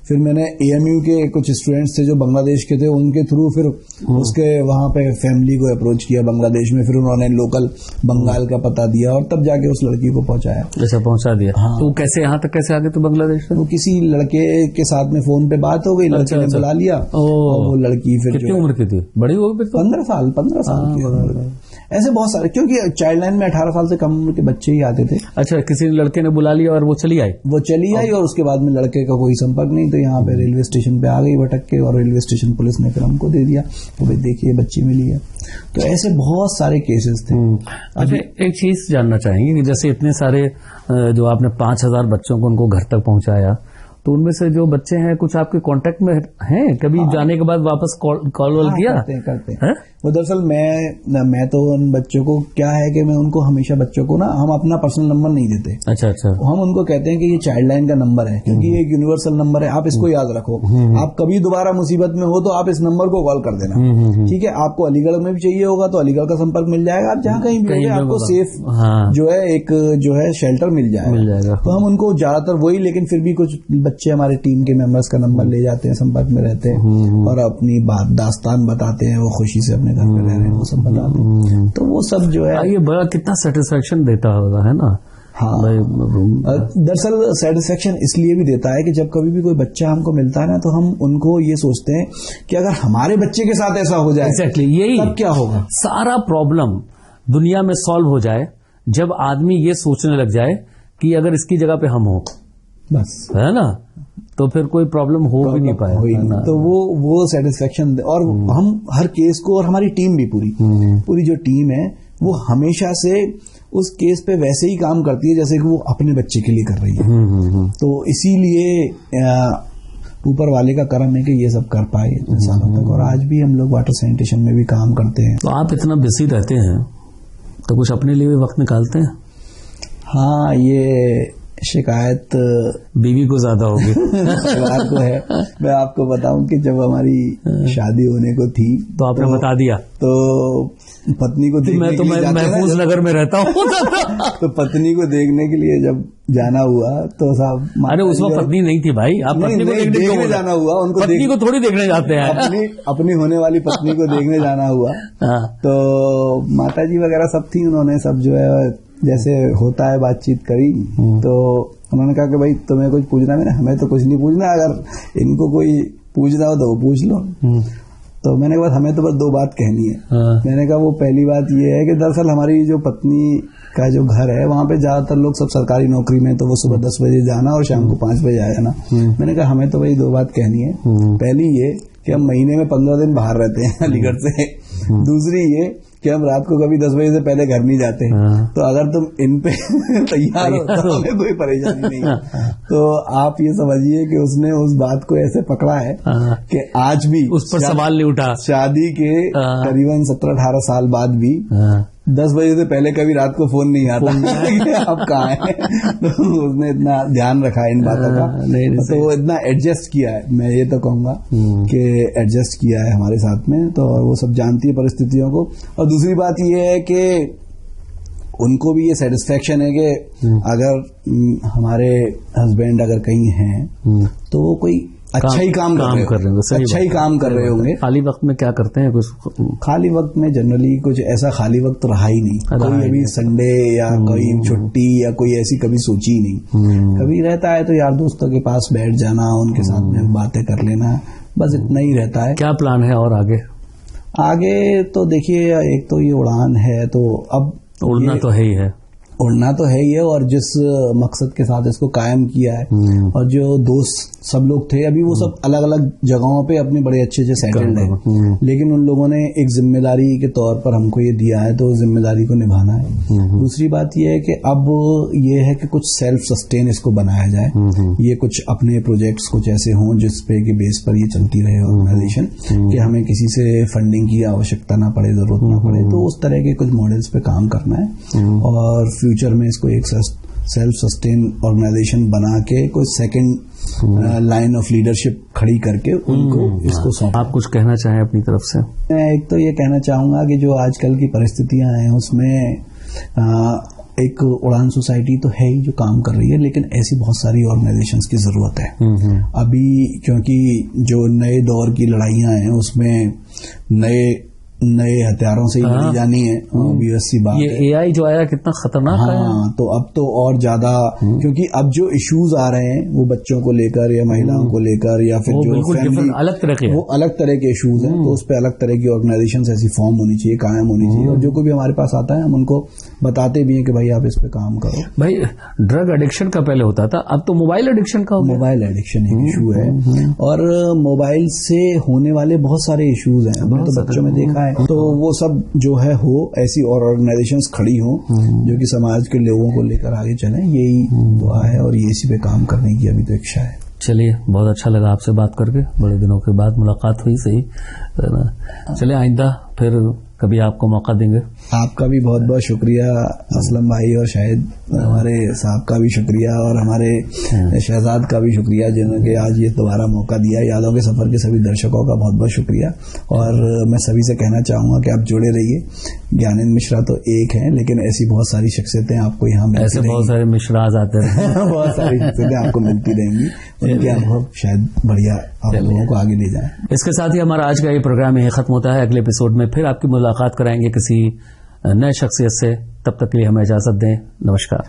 फिर मैंने AMU के कुछ स्टूडेंट्स थे जो बांग्लादेश के थे, उनके थ्रू फिर उसके वहां पे फैमिली को अप्रोच किया बांग्लादेश में। फिर उन्होंने लोकल बंगाल का पता दिया और तब जाके उस लड़की को पहुंचाया। ऐसा पहुंचा दिया। हाँ। तो कैसे यहाँ तक कैसे आ गए तो बांग्लादेश में? वो किसी लड़के के साथ में फोन पे बात हो गई, लड़के ने बुला लिया। और वो लड़की फिर कितनी उम्र की थी? बड़ी हो गई? 15 साल की। ऐसे बहुत सारे, क्योंकि चाइल्ड लाइन में 18 साल से कम उम्र के बच्चे ही आते थे। अच्छा, किसी लड़के ने बुला लिया और वो चली आई और उसके बाद में लड़के का कोई संपर्क नहीं, तो यहाँ पे रेलवे स्टेशन पे आ गई भटक के, और रेलवे स्टेशन पुलिस ने फिर हमको दे दिया, तो भाई देखिए बच्ची मिली है। तो ऐसे बहुत सारे केसेस थे। अच्छा, एक चीज जानना चाहेंगे कि जैसे इतने सारे जो आपने 5000 बच्चों को उनको घर तक पहुंचाया, तो उनमें से जो बच्चे हैं कुछ आपके कांटेक्ट में हैं? कभी जाने के बाद वापस कॉल किया? करते हैं। वो दरअसल मैं तो उन बच्चों को क्या है कि मैं उनको हमेशा बच्चों को ना हम अपना पर्सनल नंबर नहीं देते। अच्छा। हम उनको कहते हैं कि ये चाइल्ड लाइन का नंबर है, क्योंकि ये एक यूनिवर्सल नंबर है, आप इसको याद रखो। आप कभी दोबारा मुसीबत में हो तो आप इस नंबर को कॉल कर देना, ठीक है। आपको अलीगढ़ में भी चाहिए होगा तो अलीगढ़ का संपर्क मिल जाएगा, आप जहाँ कहीं भी होंगे आपको सेफ जो है एक जो है शेल्टर मिल जाएगा। तो हम उनको ज्यादातर वही, लेकिन फिर भी कुछ बच्चे हमारे टीम के मेंबर्स का नंबर ले जाते हैं, संपर्क में रहते हैं और अपनी बात दास्तान बताते हैं, वो खुशी से अपने घर में रह रहे हैं, वो सब बताते हैं। तो वो सब जो है ये बड़ा कितना सेटिस्फेक्शन देता होगा, है ना? हाँ, दरअसल सेटिस्फेक्शन इसलिए भी देता है कि जब कभी भी कोई बच्चा हमको मिलता है ना, तो हम उनको ये सोचते हैं कि अगर हमारे बच्चे के साथ ऐसा हो जाए, एग्जैक्टली यही तब क्या होगा। सारा प्रॉब्लम दुनिया में सॉल्व हो जाए जब आदमी ये सोचने लग जाए कि अगर इसकी जगह पे हम हो, बस, है ना, तो फिर कोई प्रॉब्लम हो भी नहीं पाएगा। तो वो सेटिस्फेक्शन, और हम हर केस को, और हमारी टीम भी पूरी जो टीम है वो हमेशा से उस केस पे वैसे ही काम करती है जैसे कि वो अपने बच्चे के लिए कर रही है। तो इसीलिए ऊपर वाले का करम है कि ये सब कर पाए इतने सालों तक, और आज भी हम लोग वाटर सैनिटेशन में भी काम करते हैं। तो आप इतना बिजी रहते हैं तो कुछ अपने लिए भी वक्त निकालते हैं? हाँ, ये शिकायत बीवी को ज्यादा होगी। परिवार को है। मैं आपको बताऊं कि जब हमारी शादी होने को थी तो आपने बता दिया, तो पत्नी को देखने के लिए महफूज नगर में रहता हूँ तो पत्नी को देखने के लिए जब जाना हुआ तो साहब, अरे उसमें पत्नी नहीं थी भाई, आप पत्नी को देखने जाना हुआ, उनको पत्नी को थोड़ी देखने जाते हैं, अपनी होने वाली पत्नी को देखने जाना हुआ। तो माताजी वगैरह सब थी, उन्होंने सब जो है जैसे होता है बातचीत करी, तो उन्होंने कहा कि भाई तुम्हें कुछ पूछना है? हमें तो कुछ नहीं पूछना, अगर इनको कोई पूछना हो तो वो पूछ लो। तो मैंने कहा हमें तो बस 2 बात कहनी है। मैंने कहा वो पहली बात ये है कि दरअसल हमारी जो पत्नी का जो घर है वहाँ पे ज्यादातर लोग सब सरकारी नौकरी में, तो वो सुबह 10 बजे जाना और शाम को 5 बजे आ जाना। मैंने कहा हमें तो भाई 2 बात कहनी है। पहली ये कि हम महीने में 15 दिन बाहर रहते हैं अलीगढ़ से। दूसरी ये कि हम रात को कभी 10 बजे से पहले घर नहीं जाते। तो अगर तुम इन पे तैयार हो तो हमें कोई परेशानी नहीं है। तो आप ये समझिए कि उसने उस बात को ऐसे पकड़ा है कि आज भी उस पर सवाल नहीं उठा। शादी के करीबन 17-18 साल बाद भी 10 बजे से पहले कभी रात को फोन नहीं आता कि आप कहाँ हैं। तो उसने इतना ध्यान रखा है इन बातों का, तो वो इतना एडजस्ट किया है, मैं ये तो कहूंगा कि एडजस्ट किया है हमारे साथ में। तो वो सब जानती है परिस्थितियों को। और दूसरी बात ये है कि उनको भी ये सेटिस्फेक्शन है कि अगर हमारे हस्बैंड अगर कहीं हैं तो वो कोई अच्छा ही काम कर रहे होंगे, अच्छा ही काम कर रहे होंगे। खाली वक्त में क्या करते हैं? कुछ खाली वक्त में जनरली कुछ ऐसा खाली वक्त रहा ही नहीं, कोई अभी संडे या कोई छुट्टी या कोई ऐसी कभी सोची ही नहीं। कभी रहता है तो यार दोस्तों के पास बैठ जाना, उनके साथ में बातें कर लेना, बस इतना ही रहता है। क्या प्लान है और आगे? आगे तो देखिए, एक तो ये उड़ान है, तो अब उड़ना तो है ही है, उड़ना तो है ही है। और जिस मकसद के साथ इसको कायम किया है, और जो दोस्त सब लोग थे अभी वो सब अलग अलग जगहों पे अपने बड़े अच्छे सेटल्ड हैं, लेकिन उन लोगों ने एक जिम्मेदारी के तौर पर हमको ये दिया है, तो जिम्मेदारी को निभाना है। दूसरी बात ये है कि अब ये है कि कुछ सेल्फ सस्टेन इसको बनाया जाए, ये कुछ अपने प्रोजेक्ट्स कुछ ऐसे हों जिसपे के बेस पर ये चलती रहे ऑर्गेनाइजेशन, कि हमें किसी से फंडिंग की आवश्यकता ना पड़े, जरूरत ना पड़े। तो उस तरह के कुछ मॉडल्स पे काम करना है और फ्यूचर में इसको एक सेल्फ सस्टेन ऑर्गेनाइजेशन बना के कोई सेकंड लाइन ऑफ लीडरशिप खड़ी करके उनको इसको सौंपा। आप कुछ कहना चाहें अपनी तरफ से? मैं एक तो ये कहना चाहूंगा कि जो आजकल की परिस्थितियां हैं उसमें एक उड़ान सोसाइटी तो है ही जो काम कर रही है, लेकिन ऐसी बहुत सारी ऑर्गेनाइजेशंस की जरूरत है अभी, क्योंकि जो नए दौर की लड़ाइयां हैं उसमें नए हथियारों से ही लड़ी जानी है। ऑब्वियसली बात ये एआई जो आया कितना खतरनाक है। तो अब तो और ज्यादा, क्योंकि अब जो इश्यूज आ रहे हैं वो बच्चों को लेकर या महिलाओं को लेकर या फिर जो फैमिली अलग तरह के, वो अलग तरह के इश्यूज हैं। तो उस पर अलग तरह की ऑर्गेनाइजेशन ऐसी फॉर्म होनी चाहिए, कायम होनी चाहिए। और जो कोई भी हमारे पास आता है हम उनको बताते भी हैं कि भाई आप इस पे काम करो। भाई ड्रग एडिक्शन का पहले होता था, अब तो मोबाइल एडिक्शन का हो गया। मोबाइल एडिक्शन एक इशू है, और मोबाइल से होने वाले बहुत सारे इश्यूज हैं। हमने तो बच्चों में देखा है। तो वो सब जो है हो ऐसी और ऑर्गेनाइजेशंस खड़ी हो जो कि समाज के लोगों को लेकर आगे चलें, यही दुआ है और ये इसी पे काम करने की अभी तो इच्छा है। चलिए, बहुत अच्छा लगा आपसे बात करके, बड़े दिनों के बाद मुलाकात हुई। सही, चलिए आइंदा फिर कभी आपको मौका देंगे। आपका भी बहुत बहुत शुक्रिया असलम भाई, और शायद हमारे साहब का भी शुक्रिया, और हमारे शहजाद का भी शुक्रिया जिन्होंने आज ये दोबारा मौका दिया। यादों के सफर के सभी दर्शकों का बहुत बहुत शुक्रिया। और मैं सभी से कहना चाहूंगा कि आप जुड़े रहिए। ज्ञानेंद्र मिश्रा तो एक है, लेकिन ऐसी बहुत सारी शख्सियतें आपको यहाँ मिलती ऐसे बहुत सारे मिश्राज आते हैं बहुत सारी शख्सियतें आपको मिलती रहेंगी, उनके अनुभव शायद बढ़िया आप लोगों को आगे ले जाए। इसके साथ ही हमारा आज का ये प्रोग्राम यही खत्म होता है। अगले एपिसोड में फिर आपकी मुलाकात कराएंगे किसी नए शख्सियत से। तब तक के लिए हमें इजाजत दें। नमस्कार।